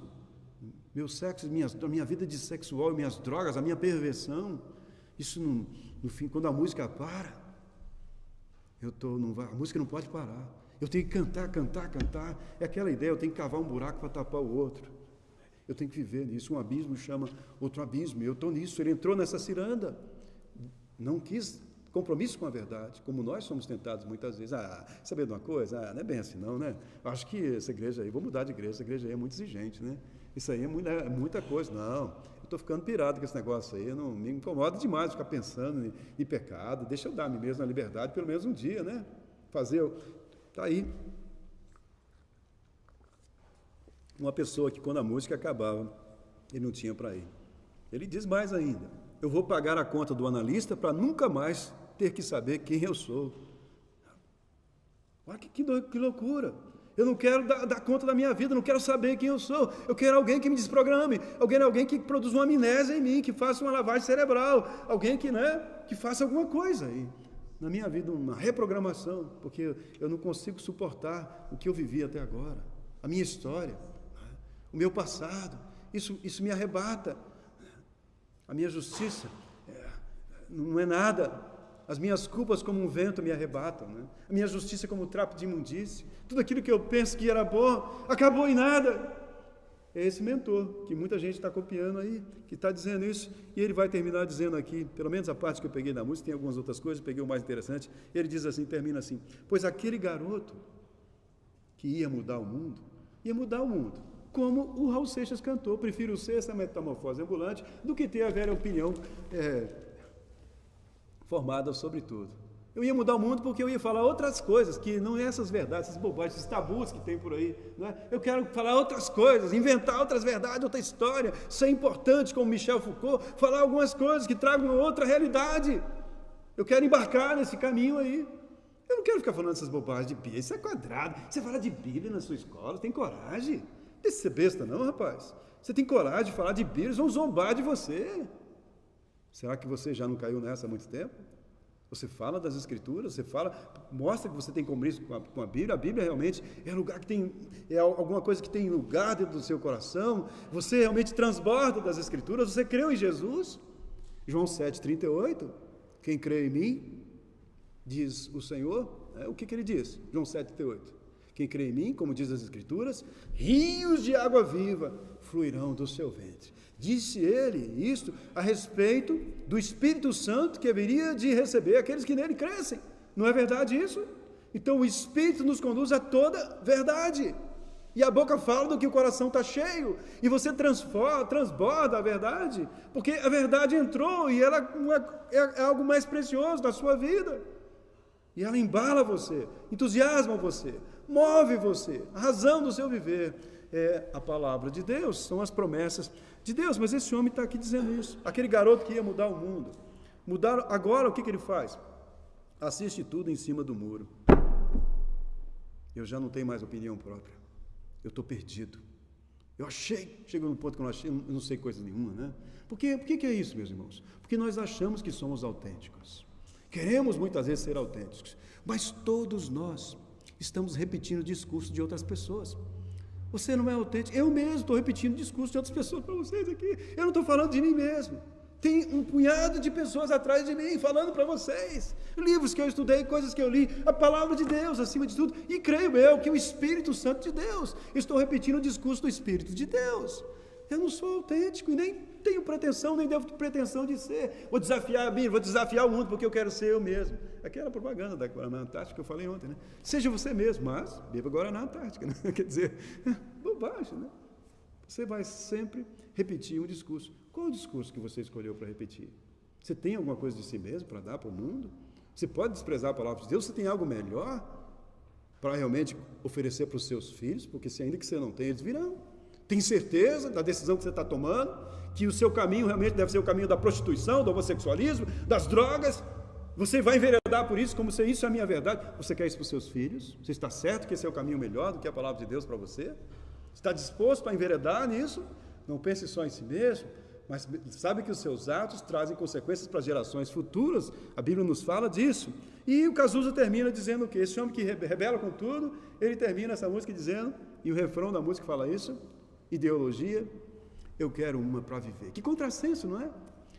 Meu sexo, a minha vida de sexual, minhas drogas, a minha perversão, isso no fim, quando a música para, a música não pode parar. Eu tenho que cantar. É aquela ideia, eu tenho que cavar um buraco para tapar o outro. Eu tenho que viver nisso. Um abismo chama outro abismo. Eu estou nisso. Ele entrou nessa ciranda. Não quis compromisso com a verdade, como nós somos tentados muitas vezes. Saber de uma coisa? Não é bem assim não, né? Acho que essa igreja aí, vou mudar de igreja, essa igreja aí é muito exigente, né? Isso aí é muita coisa. Não, eu estou ficando pirado com esse negócio aí, não me incomoda demais ficar pensando em pecado. Deixa eu dar a mim mesmo a liberdade, pelo menos um dia, né? Está aí. Uma pessoa que quando a música acabava, ele não tinha para ir. Ele diz mais ainda: eu vou pagar a conta do analista para nunca mais ter que saber quem eu sou. Olha que loucura. Eu não quero dar conta da minha vida, não quero saber quem eu sou. Eu quero alguém que me desprograme, alguém que produza uma amnésia em mim, que faça uma lavagem cerebral, alguém que faça alguma coisa aí na minha vida, uma reprogramação, porque eu não consigo suportar o que eu vivi até agora, a minha história, o meu passado. Isso me arrebata. A minha justiça não é nada. As minhas culpas como um vento me arrebatam, né? A minha justiça como um trapo de imundície. Tudo aquilo que eu penso que era bom, acabou em nada. É esse mentor, que muita gente está copiando aí, que está dizendo isso, e ele vai terminar dizendo aqui, pelo menos a parte que eu peguei da música, tem algumas outras coisas, peguei o mais interessante, ele diz assim, termina assim: pois aquele garoto que ia mudar o mundo, como o Raul Seixas cantou: prefiro ser essa metamorfose ambulante do que ter a velha opinião formada sobre tudo. Eu ia mudar o mundo porque eu ia falar outras coisas, que não é essas verdades, essas bobagens, esses tabus que tem por aí, não é? Eu quero falar outras coisas, inventar outras verdades, outra história, ser importante como Michel Foucault, falar algumas coisas que tragam outra realidade. Eu quero embarcar nesse caminho aí. Eu não quero ficar falando essas bobagens de Bíblia, isso é quadrado. Você fala de Bíblia na sua escola, tem coragem? Não deixa de ser besta não, rapaz. Você tem coragem de falar de Bíblia, eles vão zombar de você. Será que você já não caiu nessa há muito tempo? Você fala das Escrituras, mostra que você tem compromisso com a Bíblia realmente é lugar que é alguma coisa que tem lugar dentro do seu coração, você realmente transborda das Escrituras, você creu em Jesus? João 7,38, quem crê em mim, diz o Senhor, o que ele diz? João 7,38, quem crê em mim, como diz as Escrituras, rios de água viva fluirão do seu ventre. Disse ele isto a respeito do Espírito Santo que haveria de receber aqueles que nele crescem. Não é verdade isso? Então o Espírito nos conduz a toda verdade. E a boca fala do que o coração está cheio, e você transborda a verdade, porque a verdade entrou e ela é algo mais precioso da sua vida. E ela embala você, entusiasma você, move você. A razão do seu viver é a palavra de Deus, são as promessas de Deus. Mas esse homem está aqui dizendo isso. Aquele garoto que ia mudar o mundo, agora o que ele faz? Assiste tudo em cima do muro. Eu já não tenho mais opinião própria. Eu estou perdido. Chegou num ponto que eu não sei coisa nenhuma, né? Por que é isso, meus irmãos? Porque nós achamos que somos autênticos. Queremos muitas vezes ser autênticos, mas todos nós estamos repetindo o discurso de outras pessoas. Você não é autêntico. Eu mesmo estou repetindo o discurso de outras pessoas para vocês aqui. Eu não estou falando de mim mesmo. Tem um punhado de pessoas atrás de mim falando para vocês. Livros que eu estudei, coisas que eu li, a palavra de Deus acima de tudo. E creio eu que o Espírito Santo de Deus. Estou repetindo o discurso do Espírito de Deus. Eu não sou autêntico e nem tenho pretensão, nem devo ter pretensão de ser. Vou desafiar a Bíblia, vou desafiar o mundo porque eu quero ser eu mesmo. Aquela propaganda da Guaraná Antártica que eu falei ontem, né? Seja você mesmo, mas beba Guaraná Antártica, né? Quer dizer, bobagem, né? Você vai sempre repetir um discurso. Qual é o discurso que você escolheu para repetir? Você tem alguma coisa de si mesmo para dar para o mundo? Você pode desprezar a palavra de Deus? Você tem algo melhor para realmente oferecer para os seus filhos? Porque se ainda que você não tem, eles virão. Tem certeza da decisão que você está tomando? Que o seu caminho realmente deve ser o caminho da prostituição, do homossexualismo, das drogas? Você vai enveredar por isso, como se isso é a minha verdade? Você quer isso para os seus filhos? Você está certo que esse é o caminho melhor do que a palavra de Deus para você? Está disposto a enveredar nisso? Não pense só em si mesmo, mas sabe que os seus atos trazem consequências para gerações futuras. A Bíblia nos fala disso. E o Cazuza termina dizendo o quê? Esse homem que rebela com tudo, ele termina essa música dizendo, e o refrão da música fala isso: ideologia, eu quero uma para viver. Que contrassenso, não é?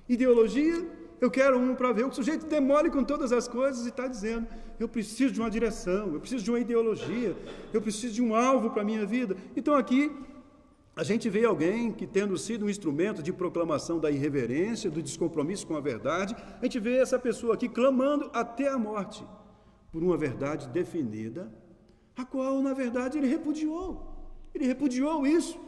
Ideologia, eu quero uma para ver. O sujeito demole com todas as coisas e está dizendo, eu preciso de uma direção, eu preciso de uma ideologia, eu preciso de um alvo para a minha vida. Então aqui a gente vê alguém que, tendo sido um instrumento de proclamação da irreverência, do descompromisso com a verdade, a gente vê essa pessoa aqui clamando até a morte por uma verdade definida, a qual, na verdade, ele repudiou. Ele repudiou isso.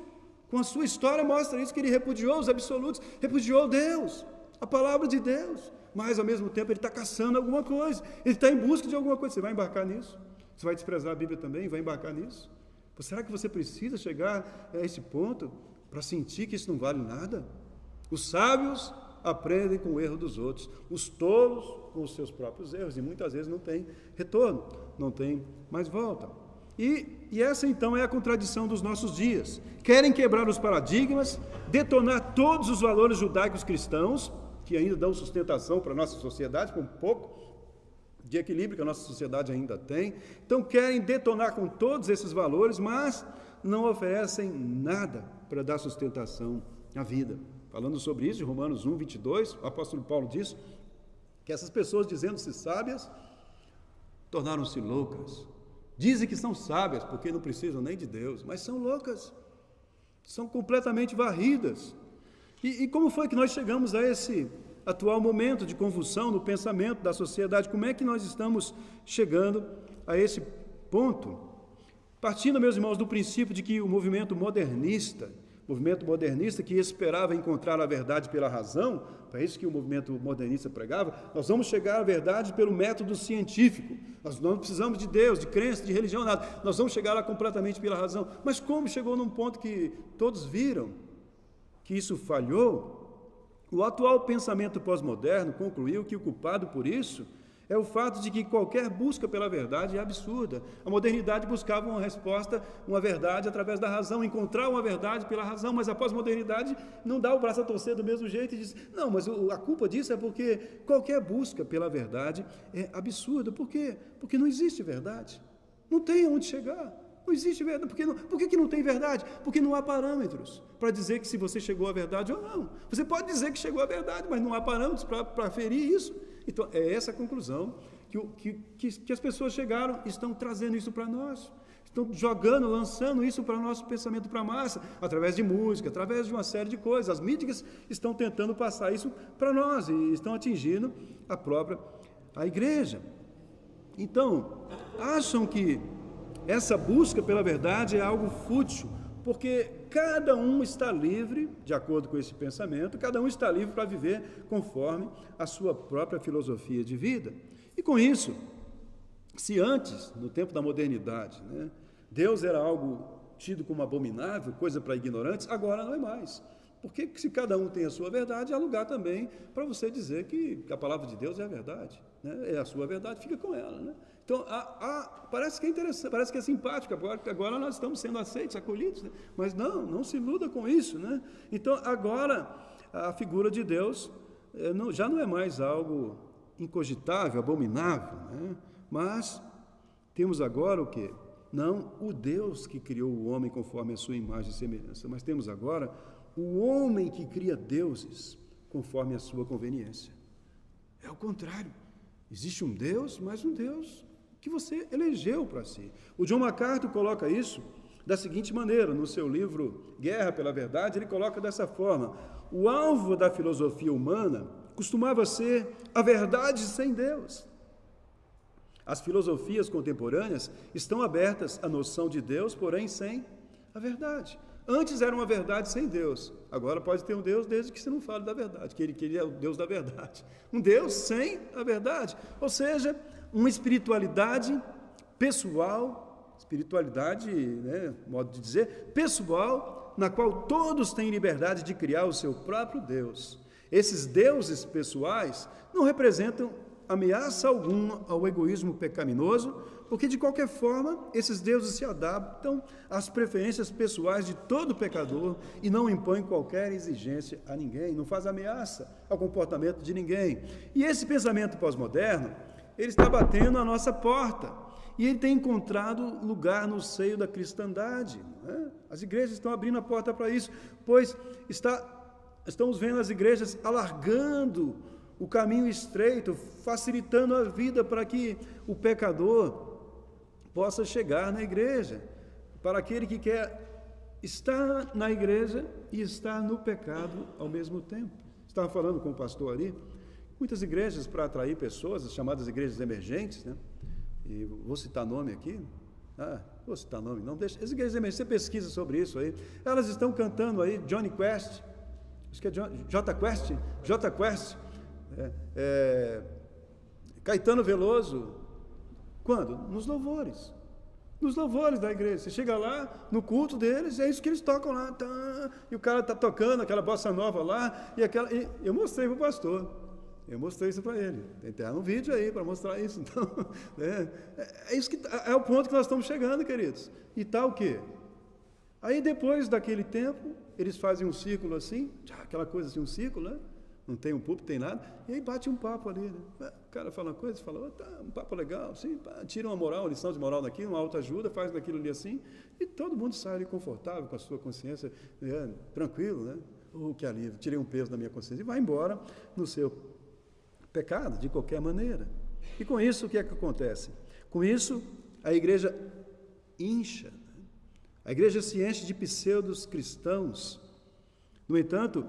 Com a sua história mostra isso, que ele repudiou os absolutos, repudiou Deus, a palavra de Deus. Mas, ao mesmo tempo, ele está caçando alguma coisa. Ele está em busca de alguma coisa. Você vai embarcar nisso? Você vai desprezar a Bíblia também? Vai embarcar nisso? Será que você precisa chegar a esse ponto para sentir que isso não vale nada? Os sábios aprendem com o erro dos outros, os tolos com os seus próprios erros, e muitas vezes não tem retorno, não tem mais volta. E essa então é a contradição dos nossos dias. Querem quebrar os paradigmas, detonar todos os valores judaicos cristãos, que ainda dão sustentação para a nossa sociedade, com um pouco de equilíbrio que a nossa sociedade ainda tem. Então querem detonar com todos esses valores, mas não oferecem nada para dar sustentação à vida. Falando sobre isso, em Romanos 1, 22, o apóstolo Paulo diz que essas pessoas, dizendo-se sábias, tornaram-se loucas. Dizem que são sábias porque não precisam nem de Deus, mas são loucas, são completamente varridas. E como foi que nós chegamos a esse atual momento de convulsão no pensamento da sociedade? Como é que nós estamos chegando a esse ponto? Partindo, meus irmãos, do princípio de que o movimento modernista que esperava encontrar a verdade pela razão, para isso que o movimento modernista pregava, nós vamos chegar à verdade pelo método científico. Nós não precisamos de Deus, de crença, de religião, nada. Nós vamos chegar lá completamente pela razão. Mas como chegou num ponto que todos viram que isso falhou, o atual pensamento pós-moderno concluiu que o culpado por isso é o fato de que qualquer busca pela verdade é absurda. A modernidade buscava uma resposta, uma verdade através da razão, encontrar uma verdade pela razão, mas a pós-modernidade não dá o braço a torcer do mesmo jeito e diz, não, mas a culpa disso é porque qualquer busca pela verdade é absurda. Por quê? Porque não existe verdade. Não tem onde chegar. Não existe verdade. Por que não tem verdade? Porque não há parâmetros para dizer que se você chegou à verdade ou não. Você pode dizer que chegou à verdade, mas não há parâmetros para aferir isso. Então, é essa a conclusão que as pessoas chegaram e estão trazendo isso para nós. Estão jogando, lançando isso para o nosso pensamento, para a massa, através de música, através de uma série de coisas. As mídias estão tentando passar isso para nós e estão atingindo a igreja. Então, acham que essa busca pela verdade é algo fútil, porque cada um está livre, de acordo com esse pensamento, cada um está livre para viver conforme a sua própria filosofia de vida. E com isso, se antes, no tempo da modernidade, né, Deus era algo tido como abominável, coisa para ignorantes, agora não é mais. Porque se cada um tem a sua verdade, há lugar também para você dizer que a palavra de Deus é a verdade, né? É a sua verdade, fica com ela, né? Então, parece que é interessante, parece que é simpático, agora nós estamos sendo aceitos, acolhidos, né? Mas não se iluda com isso, né? Então, agora, a figura de Deus já não é mais algo incogitável, abominável, né? Mas temos agora o quê? Não o Deus que criou o homem conforme a sua imagem e semelhança, mas temos agora o homem que cria deuses conforme a sua conveniência. É o contrário. Existe um Deus, mas um Deus que você elegeu para si. O John MacArthur coloca isso da seguinte maneira, no seu livro Guerra pela Verdade, ele coloca dessa forma: o alvo da filosofia humana costumava ser a verdade sem Deus. As filosofias contemporâneas estão abertas à noção de Deus, porém sem a verdade. Antes era uma verdade sem Deus, agora pode ter um Deus desde que você não fale da verdade, que ele é o Deus da verdade. Um Deus sem a verdade, ou seja, uma espiritualidade pessoal, espiritualidade, né, modo de dizer, pessoal, na qual todos têm liberdade de criar o seu próprio Deus. Esses deuses pessoais não representam ameaça alguma ao egoísmo pecaminoso, porque de qualquer forma esses deuses se adaptam às preferências pessoais de todo pecador e não impõem qualquer exigência a ninguém, não faz ameaça ao comportamento de ninguém. E esse pensamento pós-moderno, ele está batendo à nossa porta e ele tem encontrado lugar no seio da cristandade, né? As igrejas estão abrindo a porta para isso, pois estamos vendo as igrejas alargando o caminho estreito, facilitando a vida para que o pecador possa chegar na igreja, para aquele que quer estar na igreja e estar no pecado ao mesmo tempo. Estava falando com o pastor ali, muitas igrejas para atrair pessoas, as chamadas igrejas emergentes, né? E vou citar nome aqui, vou citar nome, não deixa, as igrejas emergentes, você pesquisa sobre isso aí, elas estão cantando aí Johnny Quest, acho que é J Quest, Caetano Veloso. Quando? Nos louvores da igreja. Você chega lá, no culto deles, é isso que eles tocam lá, e o cara está tocando aquela bossa nova lá, e eu mostrei para o pastor, eu mostrei isso para ele, tem até um vídeo aí para mostrar isso. Então, isso que é o ponto que nós estamos chegando, queridos. E tá o quê? Aí depois daquele tempo, eles fazem um círculo assim, aquela coisa assim, um círculo, né? Não tem um púlpito, tem nada, e aí bate um papo ali, né? O cara fala uma coisa, fala outra, um papo legal, assim, tira uma moral, uma lição de moral daqui, uma autoajuda, faz daquilo ali assim, e todo mundo sai ali confortável, com a sua consciência, tranquilo, né? Que alívio, tirei um peso da minha consciência, e vai embora no seu pecado, de qualquer maneira. E com isso, o que é que acontece? Com isso, a igreja incha, né? A igreja se enche de pseudos cristãos. No entanto,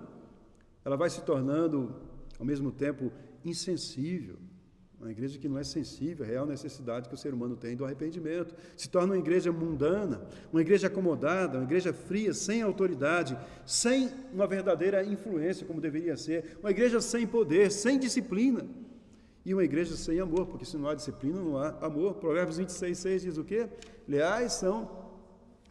ela vai se tornando, ao mesmo tempo, insensível. Uma igreja que não é sensível à real necessidade que o ser humano tem do arrependimento. Se torna uma igreja mundana, uma igreja acomodada, uma igreja fria, sem autoridade, sem uma verdadeira influência, como deveria ser. Uma igreja sem poder, sem disciplina. E uma igreja sem amor, porque se não há disciplina, não há amor. Provérbios 26:6 diz o quê? Leais são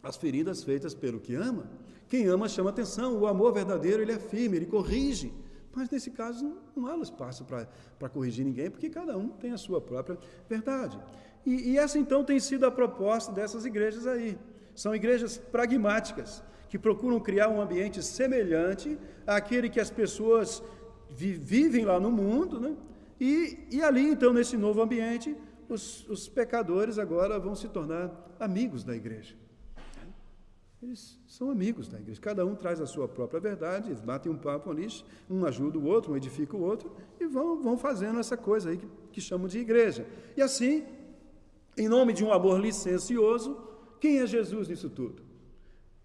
as feridas feitas pelo que ama. Quem ama chama atenção, o amor verdadeiro, ele é firme, ele corrige, mas nesse caso não há espaço para corrigir ninguém, porque cada um tem a sua própria verdade. E essa então tem sido a proposta dessas igrejas aí. São igrejas pragmáticas, que procuram criar um ambiente semelhante àquele que as pessoas vivem lá no mundo, né? E ali então, nesse novo ambiente, os pecadores agora vão se tornar amigos da igreja. Eles são amigos da igreja, cada um traz a sua própria verdade, eles batem um papo ali, um ajuda o outro, um edifica o outro, e vão fazendo essa coisa aí que chamam de igreja. E assim, em nome de um amor licencioso, quem é Jesus nisso tudo?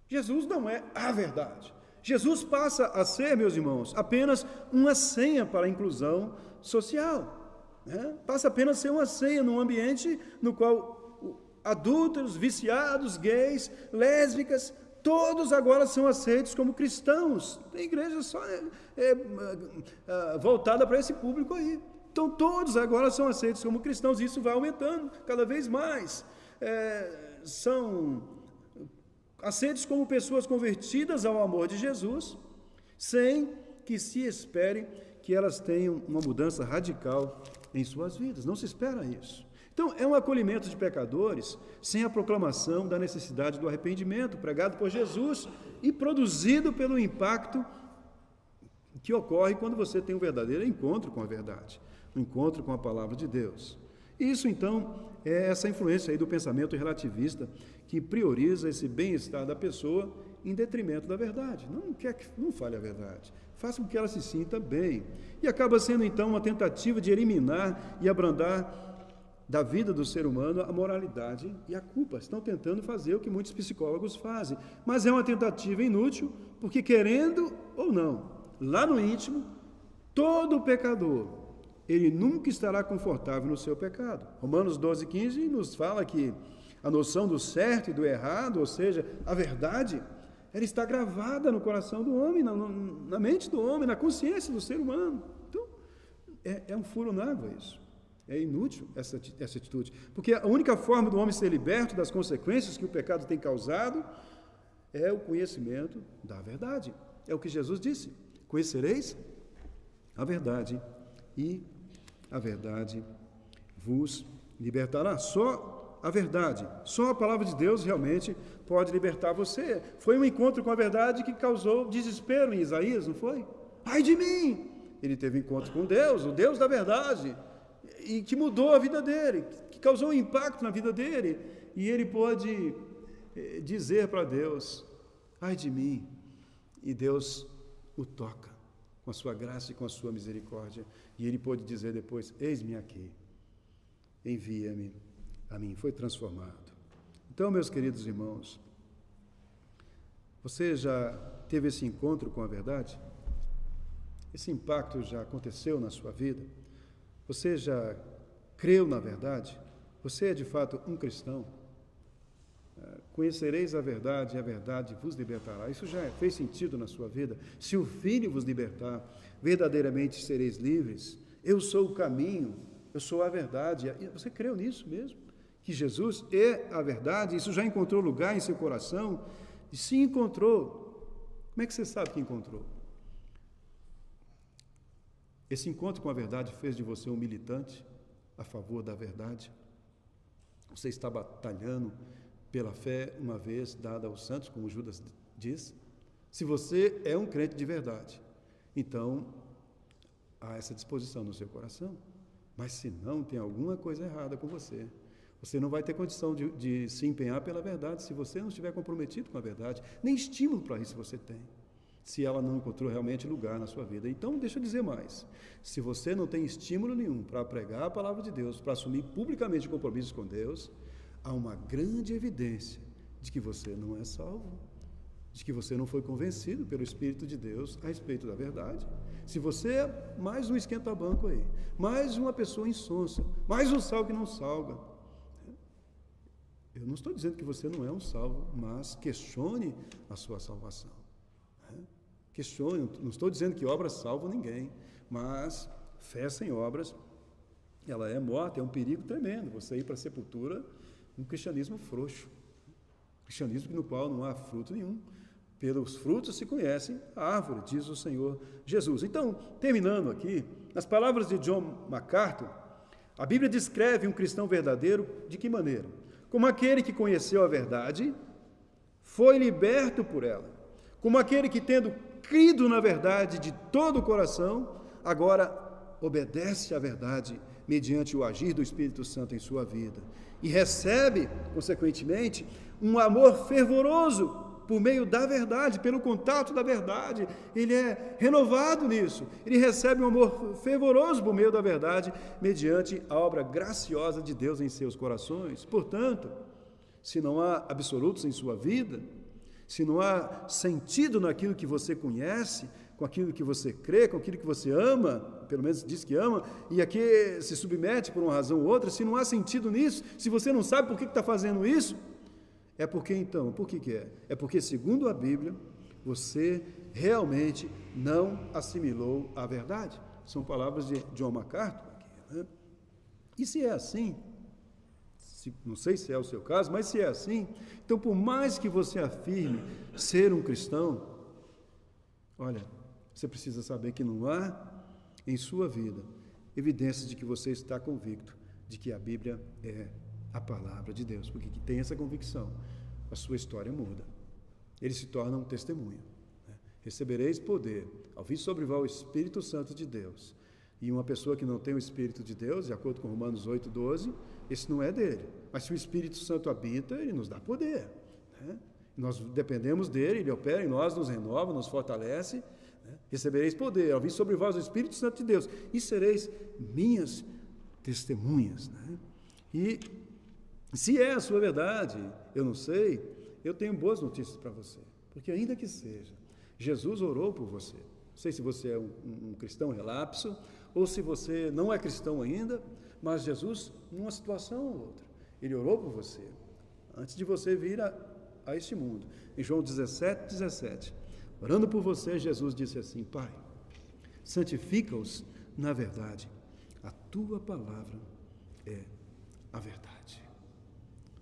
Jesus não é a verdade. Jesus passa a ser, meus irmãos, apenas uma senha para a inclusão social, né? Passa apenas a ser uma senha num ambiente no qual
adúlteros, viciados, gays, lésbicas, todos agora são aceitos como cristãos. Tem igreja só voltada para esse público aí. Então todos agora são aceitos como cristãos, e isso vai aumentando cada vez mais. São aceitos como pessoas convertidas ao amor de Jesus, sem que se espere que elas tenham uma mudança radical em suas vidas. Não se espera isso. Então, é um acolhimento de pecadores sem a proclamação da necessidade do arrependimento, pregado por Jesus e produzido pelo impacto que ocorre quando você tem um verdadeiro encontro com a verdade, um encontro com a palavra de Deus. Isso, então, é essa influência aí do pensamento relativista que prioriza esse bem-estar da pessoa em detrimento da verdade. Não quer que não fale a verdade, faça com que ela se sinta bem. E acaba sendo, então, uma tentativa de eliminar e abrandar da vida do ser humano a moralidade e a culpa. Estão tentando fazer o que muitos psicólogos fazem, mas é uma tentativa inútil, porque querendo ou não, lá no íntimo, todo pecador, ele nunca estará confortável no seu pecado. Romanos 12:15 nos fala que a noção do certo e do errado, ou seja, a verdade, ela está gravada no coração do homem, na mente do homem, na consciência do ser humano. Então, é um furo na água isso. É inútil essa atitude, porque a única forma do homem ser liberto das consequências que o pecado tem causado é o conhecimento da verdade. É o que Jesus disse: conhecereis a verdade e a verdade vos libertará. Só a verdade, só a palavra de Deus realmente pode libertar você. Foi um encontro com a verdade que causou desespero em Isaías, não foi? Ai de mim! Ele teve encontro com Deus, o Deus da verdade, e que mudou a vida dele, que causou um impacto na vida dele, e ele pôde dizer para Deus: ai de mim, e Deus o toca com a sua graça e com a sua misericórdia, e ele pôde dizer depois: eis-me aqui, envia-me a mim. Foi transformado. Então, meus queridos irmãos, você já teve esse encontro com a verdade? Esse impacto já aconteceu na sua vida? Você já creu na verdade? Você é de fato um cristão? Conhecereis a verdade e a verdade vos libertará. Isso já fez sentido na sua vida? Se o Filho vos libertar, verdadeiramente sereis livres. Eu sou o caminho, eu sou a verdade. Você creu nisso mesmo? Que Jesus é a verdade? Isso já encontrou lugar em seu coração? E se encontrou, como é que você sabe que encontrou? Esse encontro com a verdade fez de você um militante a favor da verdade? Você está batalhando pela fé uma vez dada aos santos, como Judas diz? Se você é um crente de verdade, então há essa disposição no seu coração. Mas se não, tem alguma coisa errada com você. Você não vai ter condição de se empenhar pela verdade se você não estiver comprometido com a verdade. Nem estímulo para isso você tem, se ela não encontrou realmente lugar na sua vida. Então, deixa eu dizer mais. Se você não tem estímulo nenhum para pregar a palavra de Deus, para assumir publicamente compromissos com Deus, há uma grande evidência de que você não é salvo, de que você não foi convencido pelo Espírito de Deus a respeito da verdade. Se você é mais um esquenta-banco aí, mais uma pessoa insonsa, mais um sal que não salga, eu não estou dizendo que você não é um salvo, mas questione a sua salvação. Questione, não estou dizendo que obras salvam ninguém, mas fé sem obras, ela é morta, é um perigo tremendo, você ir para a sepultura, um cristianismo frouxo, cristianismo no qual não há fruto nenhum. Pelos frutos se conhece a árvore, diz o Senhor Jesus. Então, terminando aqui, nas palavras de John MacArthur, a Bíblia descreve um cristão verdadeiro de que maneira? Como aquele que conheceu a verdade, foi liberto por ela, como aquele que, tendo crido na verdade de todo o coração, agora obedece à verdade mediante o agir do Espírito Santo em sua vida e recebe, consequentemente, um amor fervoroso por meio da verdade, pelo contato da verdade. Ele é renovado nisso, ele recebe um amor fervoroso por meio da verdade mediante a obra graciosa de Deus em seus corações. Portanto, se não há absolutos em sua vida, se não há sentido naquilo que você conhece, com aquilo que você crê, com aquilo que você ama, pelo menos diz que ama, e aqui se submete por uma razão ou outra, se não há sentido nisso, se você não sabe por que está fazendo isso, é porque então, por que é? É porque, segundo a Bíblia, você realmente não assimilou a verdade. São palavras de John MacArthur aqui, né? E se é assim, não sei se é o seu caso, mas se é assim, então por mais que você afirme ser um cristão, olha, você precisa saber que não há em sua vida evidências de que você está convicto de que a Bíblia é a palavra de Deus, porque que tem essa convicção, a sua história muda. Ele se torna um testemunho. Né? Recebereis poder ao vir sobre vós o Espírito Santo de Deus. E uma pessoa que não tem o Espírito de Deus, de acordo com Romanos 8,12, esse não é dele. Mas se o Espírito Santo habita, ele nos dá poder. Né? Nós dependemos dele, ele opera em nós, nos renova, nos fortalece. Né? Recebereis poder ao vir sobre vós o Espírito Santo de Deus. E sereis minhas testemunhas. Né? E se é a sua verdade, eu não sei, eu tenho boas notícias para você. Porque ainda que seja, Jesus orou por você. Não sei se você é um cristão relapso, ou se você não é cristão ainda, mas Jesus, numa situação ou outra, ele orou por você, antes de você vir a este mundo. Em João 17, orando por você, Jesus disse assim: Pai, santifica-os na verdade, a tua palavra é a verdade.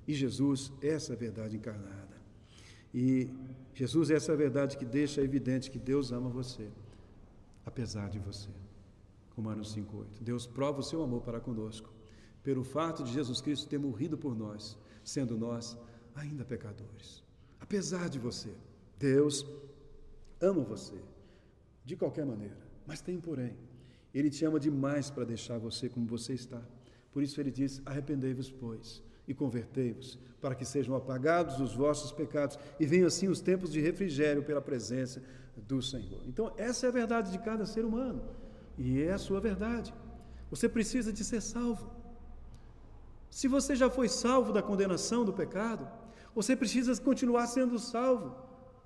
E Jesus é essa verdade encarnada. E Jesus é essa verdade que deixa evidente que Deus ama você, apesar de você. Romanos 5,8. Deus prova o seu amor para conosco, pelo fato de Jesus Cristo ter morrido por nós, sendo nós ainda pecadores. Apesar de você, Deus ama você, de qualquer maneira. Mas tem um porém. Ele te ama demais para deixar você como você está. Por isso ele diz: arrependei-vos, pois, e convertei-vos, para que sejam apagados os vossos pecados, e venham assim os tempos de refrigério pela presença do Senhor. Então, essa é a verdade de cada ser humano, e é a sua verdade. Você precisa de ser salvo. Se você já foi salvo da condenação do pecado, você precisa continuar sendo salvo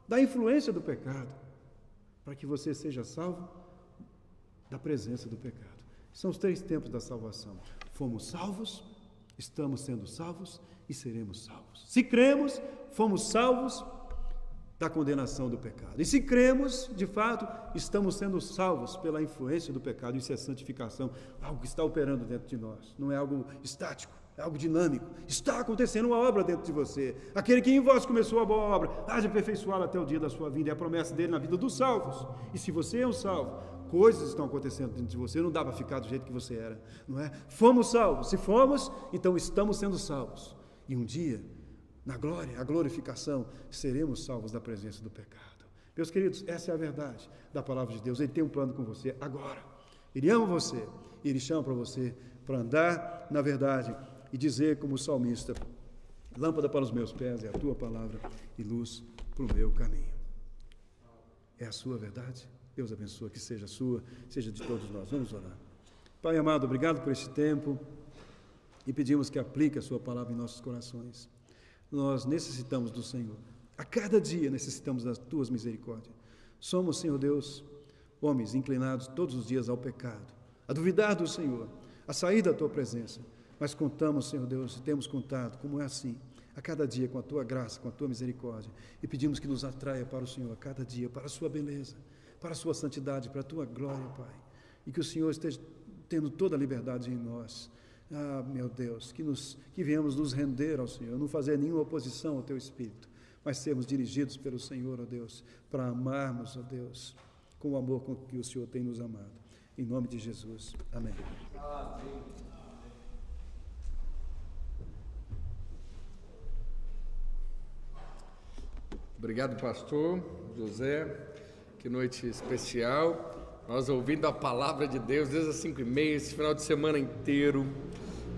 da influência do pecado, para que você seja salvo da presença do pecado. São os 3 tempos da salvação. Fomos salvos, estamos sendo salvos e seremos salvos. Se cremos, fomos salvos da condenação do pecado. E se cremos, de fato, estamos sendo salvos pela influência do pecado. Isso é santificação, algo que está operando dentro de nós. Não é algo estático, é algo dinâmico. Está acontecendo uma obra dentro de você. Aquele que em vós começou a boa obra, há de aperfeiçoá-la até o dia da sua vinda. É a promessa dele na vida dos salvos. E se você é um salvo, coisas estão acontecendo dentro de você, não dá para ficar do jeito que você era, não é? Fomos salvos. Se fomos, então estamos sendo salvos. E um dia, na glória, a glorificação, seremos salvos da presença do pecado. Meus queridos, essa é a verdade da palavra de Deus. Ele tem um plano com você agora. Ele ama você e ele chama para você para andar na verdade e dizer como o salmista: lâmpada para os meus pés é a tua palavra e luz para o meu caminho. É a sua verdade? Deus abençoe, que seja sua, seja de todos nós. Vamos orar. Pai amado, obrigado por este tempo e pedimos que aplique a sua palavra em nossos corações. Nós necessitamos do Senhor. A cada dia necessitamos das tuas misericórdias. Somos, Senhor Deus, homens inclinados todos os dias ao pecado, a duvidar do Senhor, a sair da tua presença. Mas contamos, Senhor Deus, e temos contado, como é assim, a cada dia com a tua graça, com a tua misericórdia. E pedimos que nos atraia para o Senhor a cada dia, para a sua beleza, para a sua santidade, para a tua glória, Pai. E que o Senhor esteja tendo toda a liberdade em nós. Ah, meu Deus, que venhamos nos render ao Senhor, não fazer nenhuma oposição ao teu Espírito, mas sermos dirigidos pelo Senhor, ó Deus, para amarmos, ó Deus, com o amor com que o Senhor tem nos amado. Em nome de Jesus. Amém. Amém.
Obrigado, pastor José. Que noite especial. Nós ouvindo a palavra de Deus desde as 5h30, esse final de semana inteiro,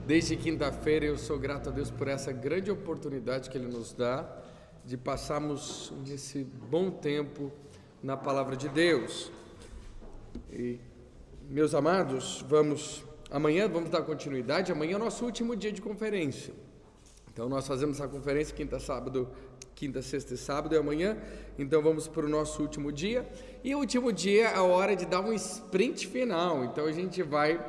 desde quinta-feira. Eu sou grato a Deus por essa grande oportunidade que Ele nos dá de passarmos esse bom tempo na palavra de Deus. E, meus amados, amanhã vamos dar continuidade. Amanhã é o nosso último dia de conferência. Então nós fazemos essa conferência quinta, sábado quinta, sexta e sábado, e amanhã. Então vamos para o nosso último dia. E o último dia é a hora de dar um sprint final. Então a gente vai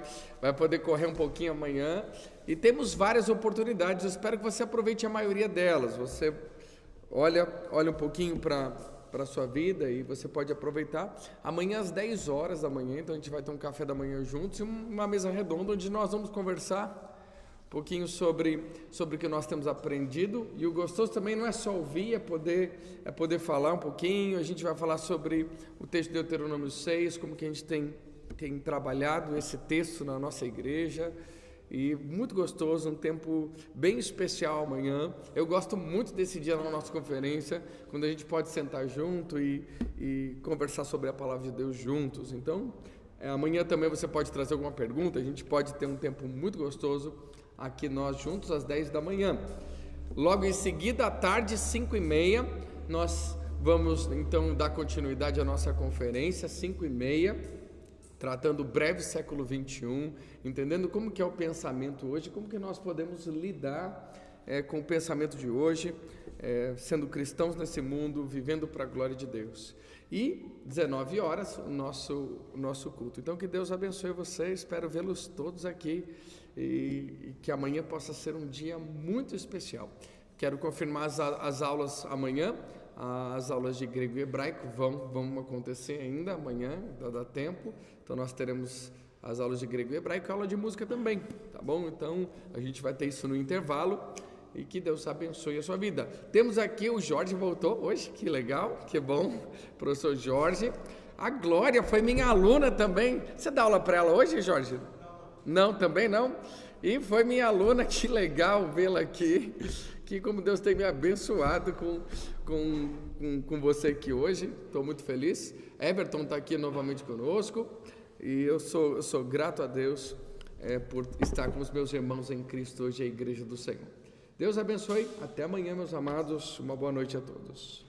poder correr um pouquinho amanhã. E temos várias oportunidades. Eu espero que você aproveite a maioria delas. Você olha um pouquinho para a sua vida e você pode aproveitar. Amanhã às 10 horas da manhã, então a gente vai ter um café da manhã juntos e uma mesa redonda onde nós vamos conversar um pouquinho sobre o que nós temos aprendido. E o gostoso também não é só ouvir, é poder falar um pouquinho. A gente vai falar sobre o texto de Deuteronômio 6, como que a gente tem trabalhado esse texto na nossa igreja. E muito gostoso, um tempo bem especial amanhã. Eu gosto muito desse dia na nossa conferência, quando a gente pode sentar junto e conversar sobre a palavra de Deus juntos. Então, amanhã também você pode trazer alguma pergunta, a gente pode ter um tempo muito gostoso aqui nós juntos às 10 da manhã. Logo em seguida, à tarde, 5h30, nós vamos então dar continuidade à nossa conferência, 5h30, tratando o breve século XXI, entendendo como que é o pensamento hoje, como que nós podemos lidar com o pensamento de hoje, sendo cristãos nesse mundo, vivendo para a glória de Deus. E 19 horas, o nosso culto. Então que Deus abençoe vocês, espero vê-los todos aqui e que amanhã possa ser um dia muito especial. Quero confirmar as aulas amanhã. As aulas de grego e hebraico vão acontecer ainda amanhã, dá tempo. Então nós teremos as aulas de grego e hebraico e aula de música também, tá bom? Então a gente vai ter isso no intervalo e que Deus abençoe a sua vida. Temos aqui o Jorge, voltou hoje, que legal, que bom, professor Jorge. A Glória foi minha aluna também. Você dá aula para ela hoje, Jorge? Não, também não? E foi minha aluna, que legal vê-la aqui. Que como Deus tem me abençoado com você aqui hoje, estou muito feliz. Everton está aqui novamente conosco e eu sou grato a Deus por estar com os meus irmãos em Cristo hoje, a igreja do Senhor. Deus abençoe, até amanhã, meus amados, uma boa noite a todos.